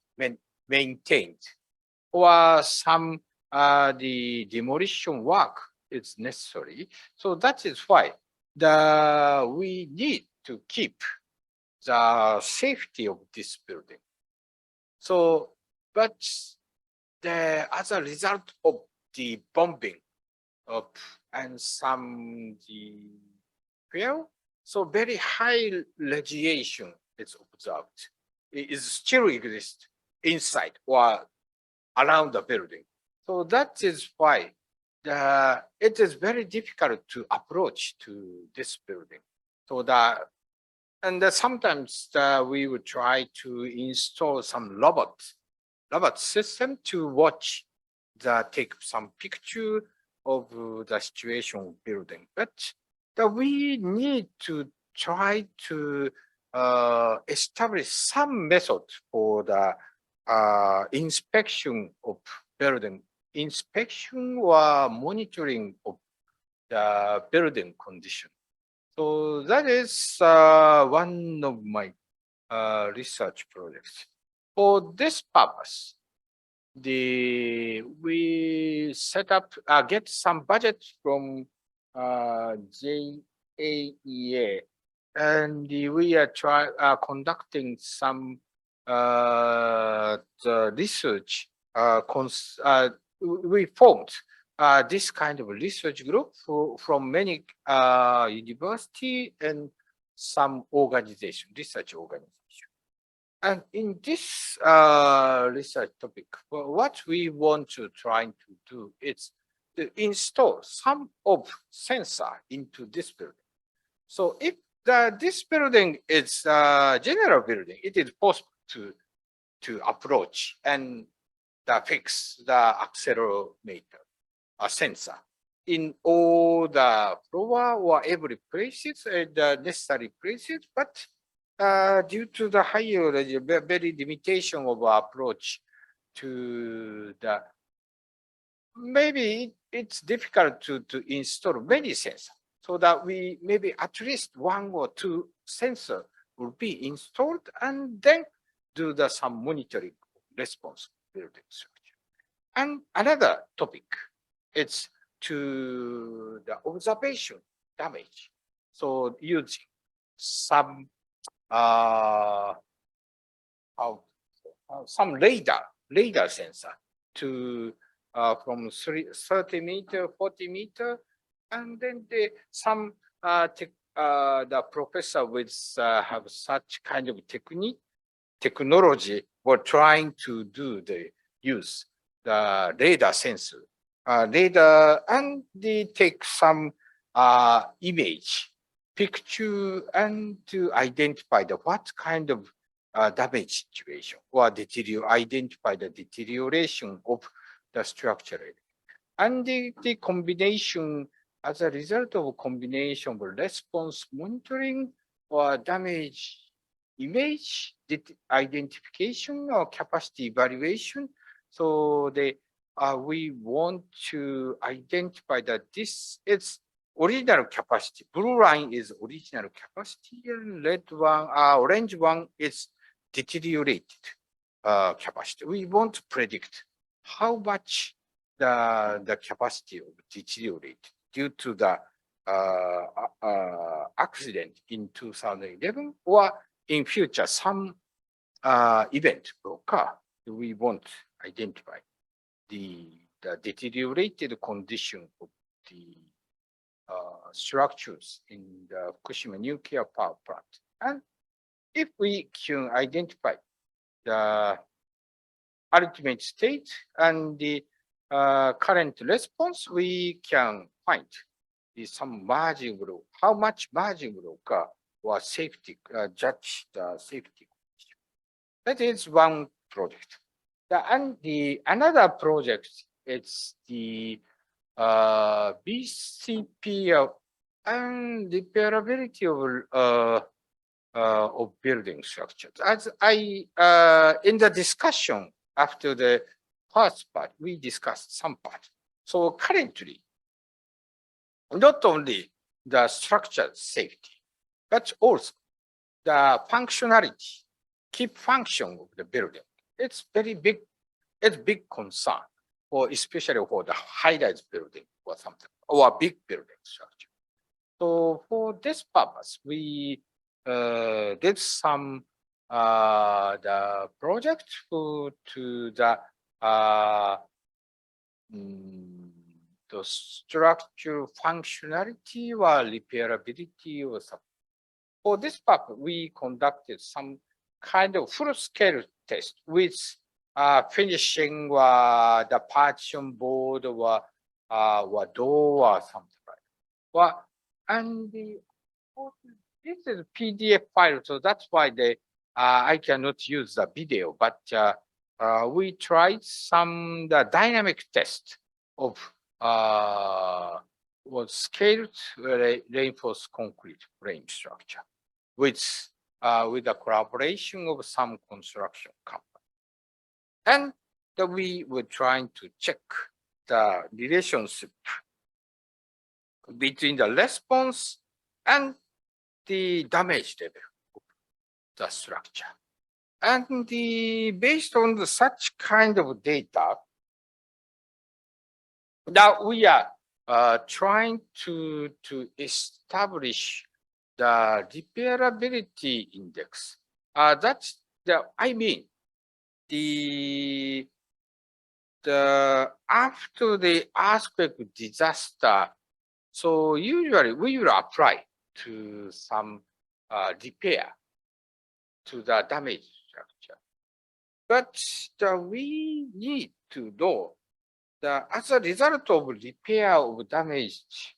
maintained, or some the demolition work is necessary. So that is why we need to keep the safety of this building. So, but as a result of the bombing and some the fuel, so very high radiation is observed. It is still exists inside or around the building. So that is why it is very difficult to approach to this building. So sometimes we would try to install some robot system to watch take some picture of the situation building. But we need to try to establish some method for the inspection of building, inspection or monitoring of the building condition. So that is one of my research projects. For this purpose, we set up, get some budget from JAEA, and we are conducting some the research. We formed this kind of research group from many university and some organization, research organization. And in this research topic, what we want to try to do is to install some of sensor into this building. So if this building is a general building, it is possible to approach and fix the accelerometer sensor in all the floor or every places, the necessary places, but due to the higher, very limitation of approach to the, maybe it's difficult to install many sensors. So that we maybe at least 1 or 2 sensors will be installed and then do some monitoring response building structure. And another topic, it's to the observation damage. So using some radar sensor to from 30 meter, 40 meter, and then some the professor with have such kind of technology were trying to do use the radar sensor, radar, and they take some image, picture, and to identify what kind of damage situation or identify the deterioration of the structure. And the combination, as a result of combination of response monitoring or damage image identification or capacity evaluation. So we want to identify that this is original capacity. Blue line is original capacity, and red one, orange one is deteriorated capacity. We want to predict how much the capacity of deteriorated due to the accident in 2011 or in future some event will occur. We want to identify the deteriorated condition of the structures in the Fukushima nuclear power plant. And if we can identify the ultimate state and the current response, we can find some margin will, how much margin will occur or safety, judge the safety condition. That is one project. And another project is the BCP and repairability of building structures. As I in the discussion after the first part, we discussed some part. So currently, not only the structure safety, but also the functionality, keep function of the building. It's very big. It's big concern, or especially for the high-rise building or something, or big building structure. So for this purpose, we did some the project to the structural functionality or repairability or something. For this purpose, we conducted some kind of full-scale test with finishing the partition board or or door or something like that. Well, and this is PDF file, so that's why I cannot use the video, but we tried the dynamic test of was scaled reinforced concrete frame structure with the collaboration of some construction company. And we were trying to check the relationship between the response and the damage level of the structure. And based on such kind of data, now we are trying to establish the repairability index. That's I mean, after the earthquake disaster, so usually we will apply to some repair to the damaged structure. But we need to know as a result of repair of damaged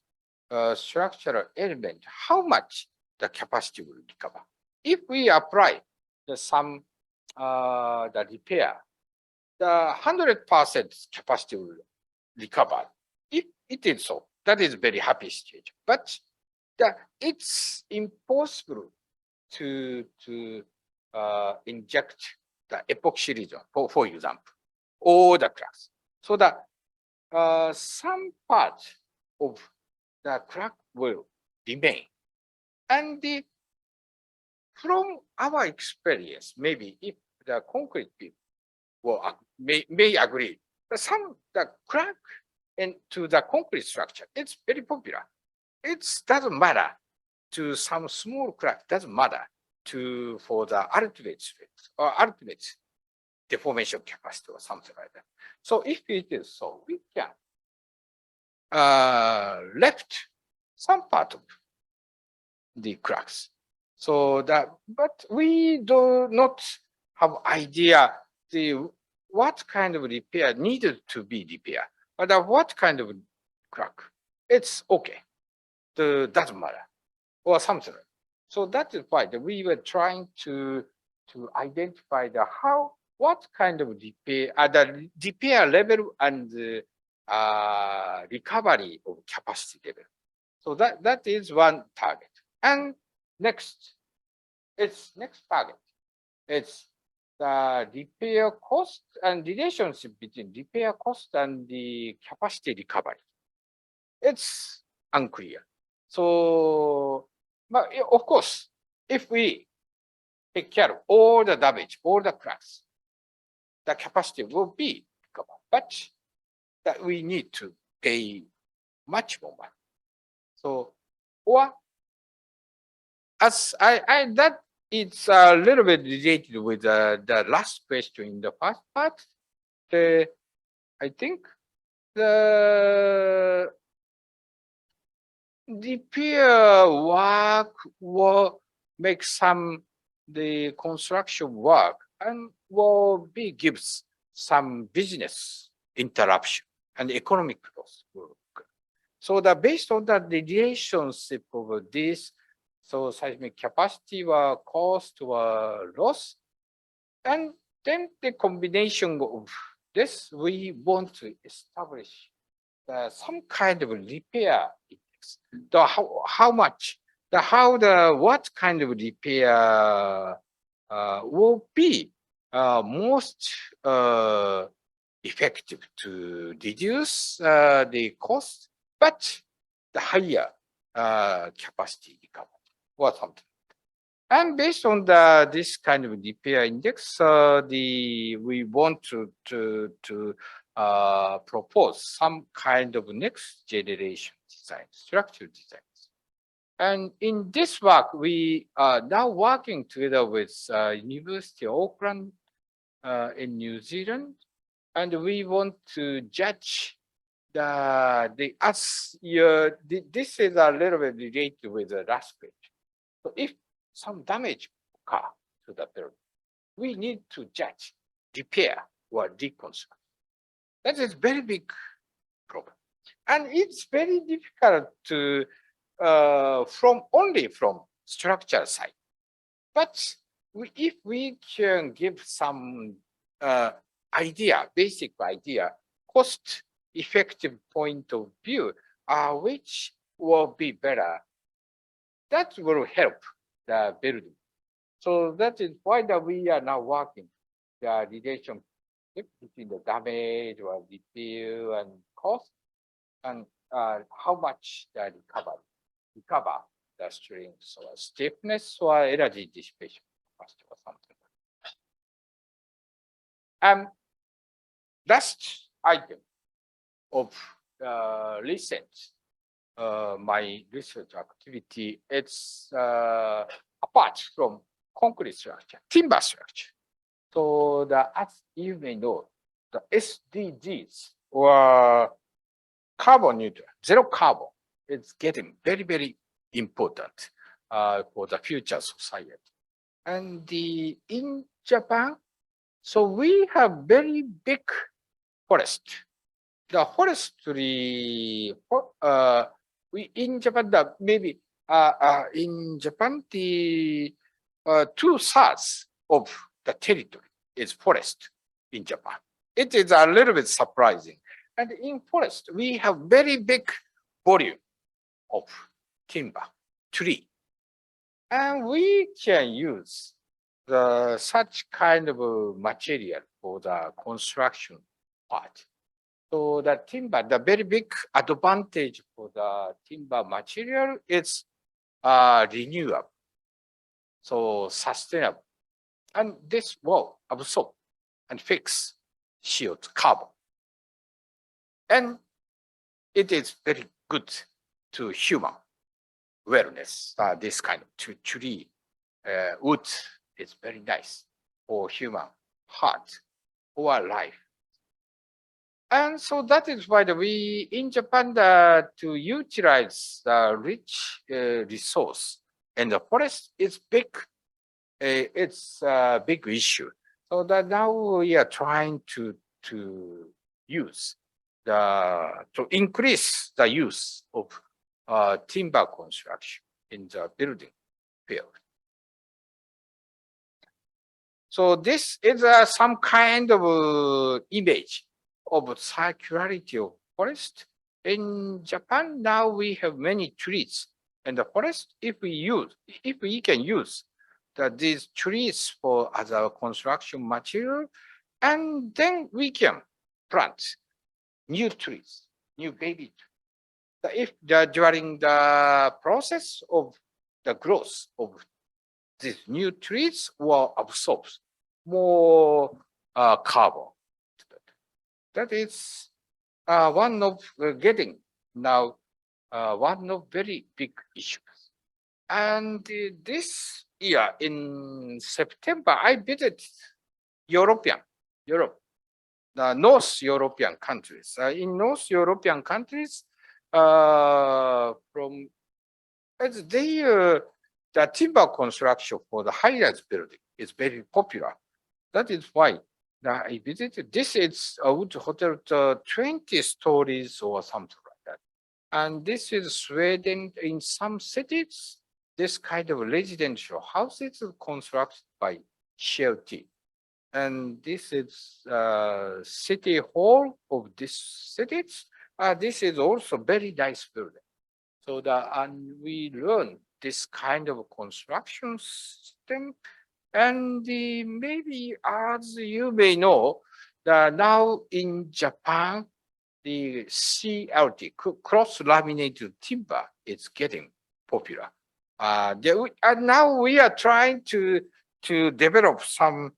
structural element, how much the capacity will recover. If we apply some the repair, the 100% capacity will recover. If it is so, that is very happy stage. But it's impossible to inject the epoxy region, for example, or the cracks. So that some part of the crack will remain. And from our experience, maybe if the concrete people may agree, the crack into the concrete structure, it's very popular. It doesn't matter to some small crack, doesn't matter for the ultimate strength or ultimate deformation capacity or something like that. So if it is so, we can left some part of the cracks. So but we do not have idea what kind of repair needed to be repaired, but what kind of crack. It's okay. Doesn't matter, or something. So that is why we were trying to identify what kind of repair, the repair level and recovery of capacity level. So that is one target. And next target. It's the repair cost and relationship between repair cost and the capacity recovery. It's unclear. So, but of course, if we take care of all the damage, all the cracks, the capacity will be recovered. But that we need to pay much more money. So, or as that it's a little bit related with the last question in the first part. I think the repair work will make the construction work and gives some business interruption and economic loss. So based on the relationship of this, so seismic capacity or cost or loss, and then the combination of this, we want to establish some kind of repair index. How much, what kind of repair will be most effective to reduce the cost, but the higher capacity recovery or something. And based on this kind of repair index, we want to propose some kind of next generation design, structural designs. And in this work, we are now working together with University of Auckland in New Zealand, and we want to judge this is a little bit related with the last page. So if some damage occur to the building, we need to judge, repair, or reconstruct. That is very big problem. And it's very difficult to only from structure side. But if we can give some basic idea, cost-effective point of view, which will be better, that will help the building. So that is why that we are now working the relationship between the damage or repair and cost, and how much the recover the strength or stiffness or energy dissipation capacity or something. Last item of recent my research activity, it's apart from concrete structure, timber structure. So as you may know, the SDGs or carbon neutral, zero carbon, is getting very, very important for the future society. And in Japan, so we have very big forest. The forestry, in Japan, maybe in Japan, the 2/3 of the territory is forest in Japan. It is a little bit surprising. And in forest, we have very big volume of timber, tree. And we can use such kind of material for the construction part. So the timber, the very big advantage for the timber material is renewable, so sustainable. And this will absorb and fix CO2 carbon. And it is very good to human wellness. This kind of tree wood is very nice for human heart or life. And so that is why we in Japan to utilize the rich resource, and the forest is big. It's a big issue. So that now we are trying to use to increase the use of timber construction in the building field. So this is some kind of image of circularity of forest. In Japan, now we have many trees in the forest. If we can use these trees for as a construction material, and then we can plant new trees, new baby trees. If during the process of the growth of these new trees will absorb more carbon. That is one of getting now one of very big issues. And this year in September, I visited Europe, the North European countries. In North European countries, from the timber construction for the high-rise building is very popular. That is why I visited. This is a wood hotel, 20 stories or something like that. And this is Sweden. In some cities, this kind of residential houses constructed by Shelty. And this is city hall of this cities. This is also very nice building. So and we learn this kind of construction system. And maybe as you may know, now in Japan, the CLT, cross-laminated timber, is getting popular. And now we are trying to develop some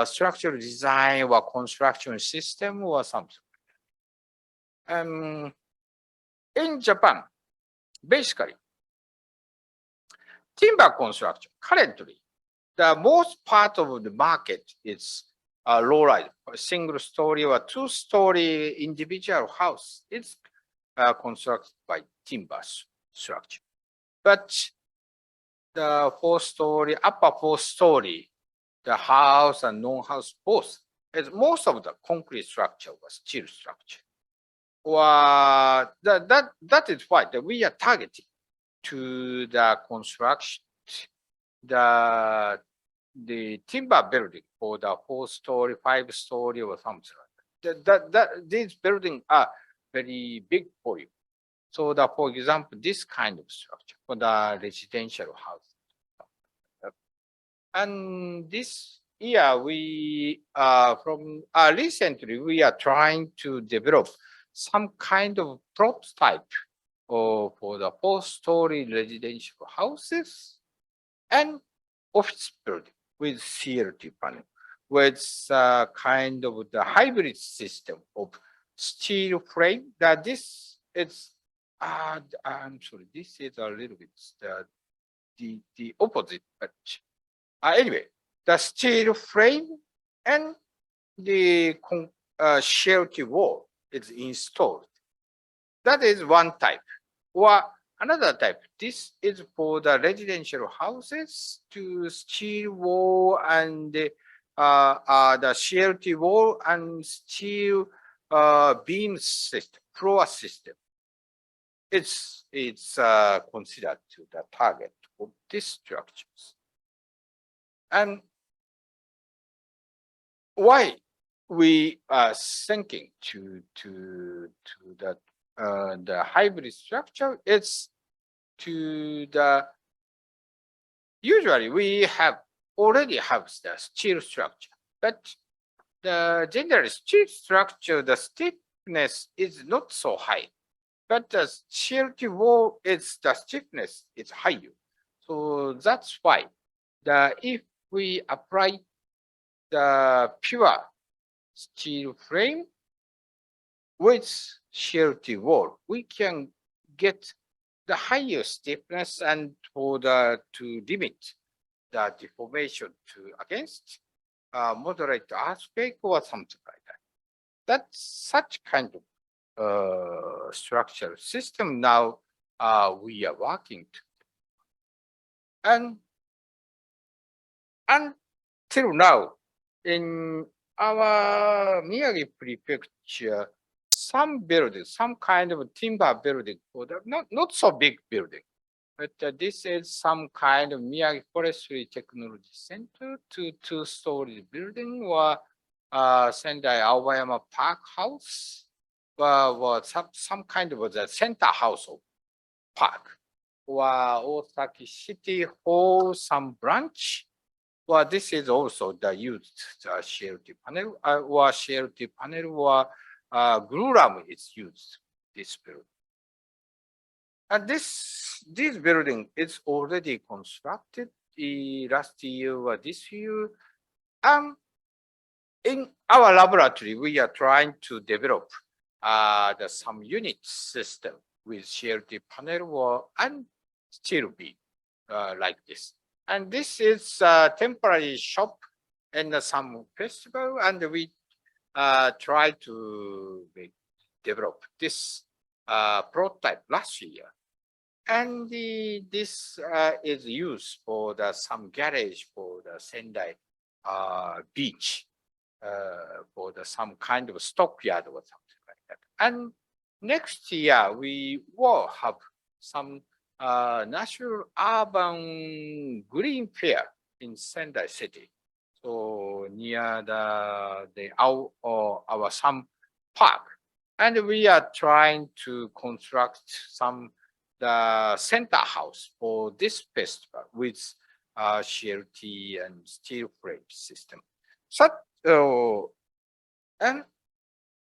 structural design or construction system or something. In Japan, basically, timber construction currently, the most part of the market is low-rise, single story or two-story individual house. It's constructed by timber structure. But the four-story, upper four-story, the house and non-house both, as most of the concrete structure was steel structure. that is why that we are targeting to the construction the timber building for the 4-story, 5-story or something like that. These buildings are very big for you. So that, for example, this kind of structure for the residential house. And this year we recently we are trying to develop some kind of prototype for the 4-story residential houses and office building with CLT panel, with kind of the hybrid system of steel frame. That this is, I'm sorry, this is a little bit the opposite, but anyway, the steel frame and the CLT wall is installed. That is one type. Or another type, this is for the residential houses to steel wall and the CLT wall and steel beam system, floor system. It's considered to the target of these structures. And why we are thinking to the hybrid structure is to the usually we already have the steel structure, but the general steel structure, the stiffness is not so high, but the CLT wall is the stiffness is higher. So that's why if we apply the pure steel frame with CLT wall, we can get the higher stiffness and to limit the deformation against moderate earthquake or something like that. That's such kind of structural system now we are working to. And until now, in our Miyagi prefecture, some buildings, some kind of timber building, not so big building, but this is some kind of Miyagi Forestry Technology Center, 2-story building, or Sendai Aoyama Park House, or some kind of the center house of park, or Osaki City Hall, some branch. Well, this is also the used CLT panel, or CLT panel, or glulam is used this building. And this building is already constructed last year or this year. In our laboratory, we are trying to develop some unit system with CLT panel and steel beam like this. And this is a temporary shop in some festival, and we try to develop this prototype last year. And this is used for some garage for the Sendai beach, for some kind of stockyard or something like that. And next year, we will have some national urban green fair in Sendai City. So near our some park. And we are trying to construct the center house for this festival with CLT and steel frame system. So, and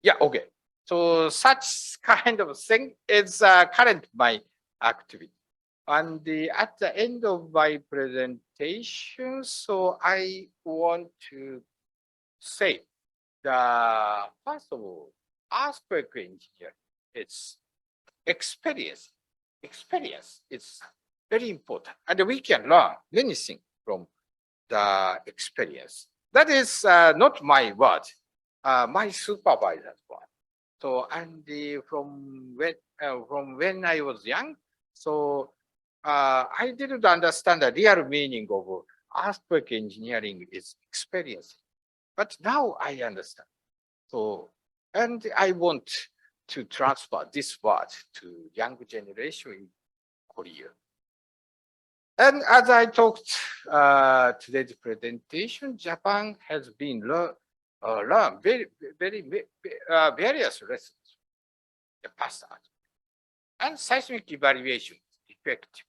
yeah, okay. So such kind of thing is current my activity. And at the end of my presentation, so I want to say first of all, earthquake engineering, it's experience. Experience is very important, and we can learn many things from the experience. That is not my word, my supervisor's word. So, and from when I was young, so I didn't understand the real meaning of earthquake engineering is experience. But now I understand. So, and I want to transfer this word to young generation in Korea. And as I talked today's presentation, Japan has been learned various lessons in the past, and seismic evaluation is effective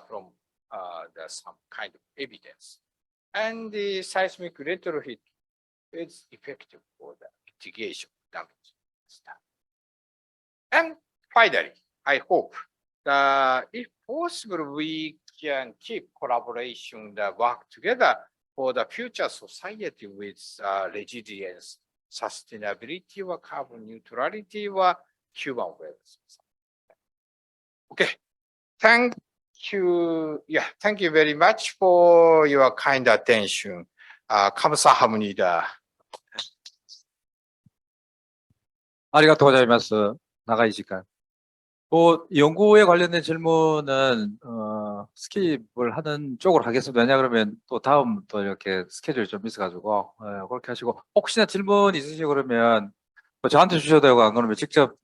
from some kind of evidence, and the seismic retrofit is effective for the mitigation of damage. And finally, I hope that if possible, we can keep collaboration that work together for the future society with resilience, sustainability, or carbon neutrality, or human welfare. Okay, thank you. Yeah, thank you very much for your kind attention. 감사합니다. 아리가토 고자이마스. 나가이 시간. 연구에 관련된 질문은 스킵을 하는 쪽으로 하겠습니다. 왜냐 그러면 또 다음 또 이렇게 스케줄이 좀 있어가지고 그렇게 하시고, 혹시나 질문 있으시고 그러면 뭐 저한테 주셔도 되고, 안 그러면 직접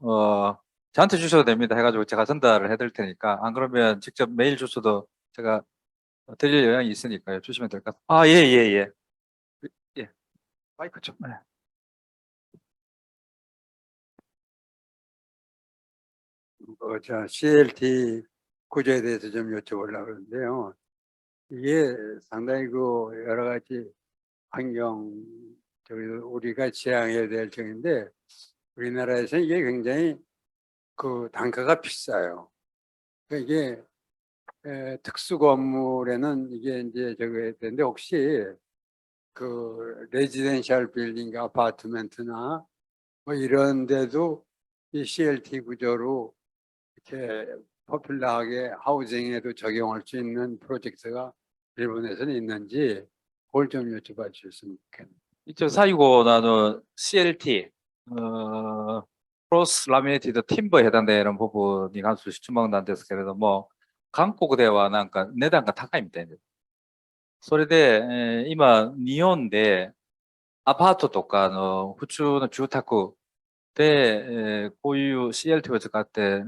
저한테 주셔도 됩니다. 해가지고 제가 전달을 해드릴 테니까, 안 그러면 직접 메일 주셔도 제가 드릴 의향이 있으니까요. 주시면 될 것 같아요. 예. 마이크 좀. 네. CLT 구조에 대해서 좀 여쭤보려고 그러는데요. 이게 상당히 여러 가지 우리가 지향해야 될 점인데, 우리나라에서 이게 굉장히 단가가 비싸요. 이게 특수 건물에는 이게 이제 되는데, 혹시 레지덴셜 빌딩 아파트멘트나 뭐 이런 데도 이 CLT 구조로 이렇게 포퓰러하게 하우징에도 적용할 수 있는 프로젝트가 일본에서는 있는지 그걸 좀 여쭤봐 주셨으면 좋겠네요. 2045年 CLTクロスラミネーティドティンバーへ해당되는部分に関する質問なんですけれども、韓国ではなんか値段が高いみたいです。それで、今日本でアパートとか普通の住宅で、こういう CLT を使って、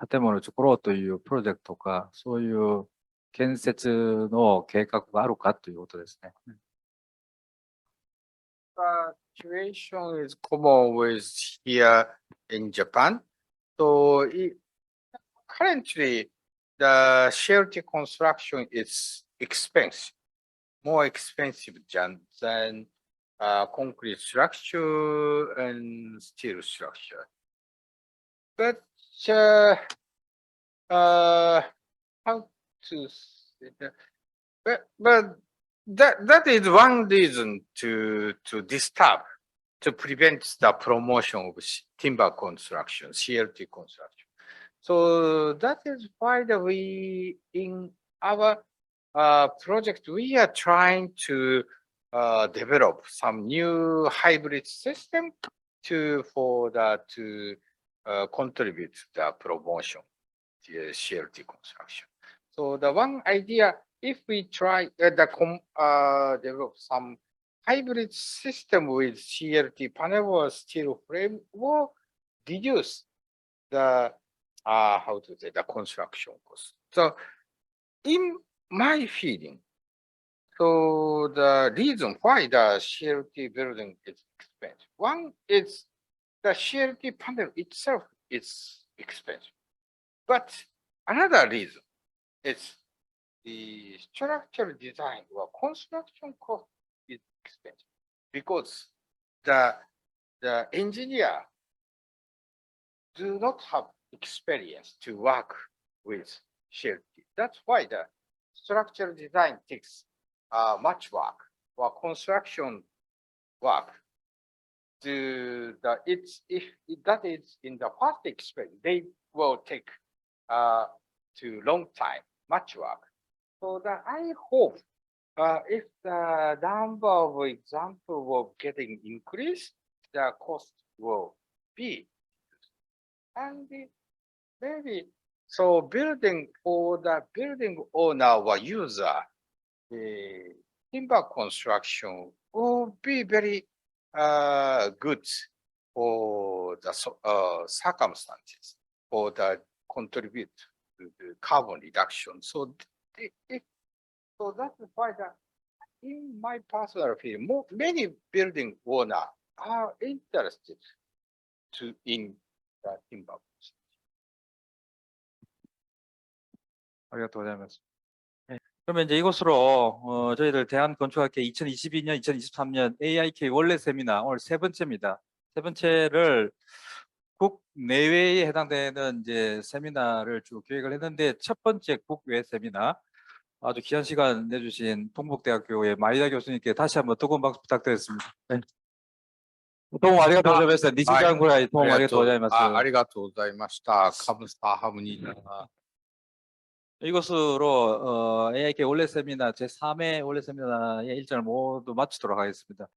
建物を作ろうというプロジェクトとか、そういう建設の計画があるかということですね。Situation is common with here in Japan. So currently, the CLT construction is expensive, more expensive than concrete structure and steel structure. But how to say that? But that is one reason to prevent the promotion of timber construction, CLT construction. So that is why we in our project we are trying to develop some new hybrid system to contribute to the promotion to CLT construction. So the one idea, if we try develop some hybrid system with CLT panel or steel frame, will reduce the the construction cost. So in my feeling, so the reason why the CLT building is expensive, one is the CLT panel itself is expensive, but another reason is the structural design or construction cost is expensive because the engineer do not have experience to work with CLT. That's why the structural design takes much work or construction work. If that is in the past experience, they will take too long time, much work. So I hope if the number of examples will getting increased, the cost will be, and maybe so building for the building owner or user, the timber construction will be very good for the circumstances or that contribute to the carbon reduction. So that's why in my personal feeling, many building owners are interested in the timber. 아리가또 고자이마스. 그러면 이제 이것으로 저희들 대한건축학회 2022년, 2023년 AIK 원래 세미나 오늘 세 번째입니다. 세 번째를 국내외에 해당되는 이제 세미나를 쭉 기획을 했는데 첫 번째 국외 세미나 아주 귀한 시간 내주신 동북대학교의 마이다 교수님께 다시 한번 뜨거운 박수 부탁드리겠습니다. 네. 도움 아리가또 고자이마스. 니진장 구라이 도움 아리가또 고자이마스. ありがとうございました。감사합니다. 이것으로 AIK 원래 세미나 제3회 원래 세미나의 일정을 모두 마치도록 하겠습니다.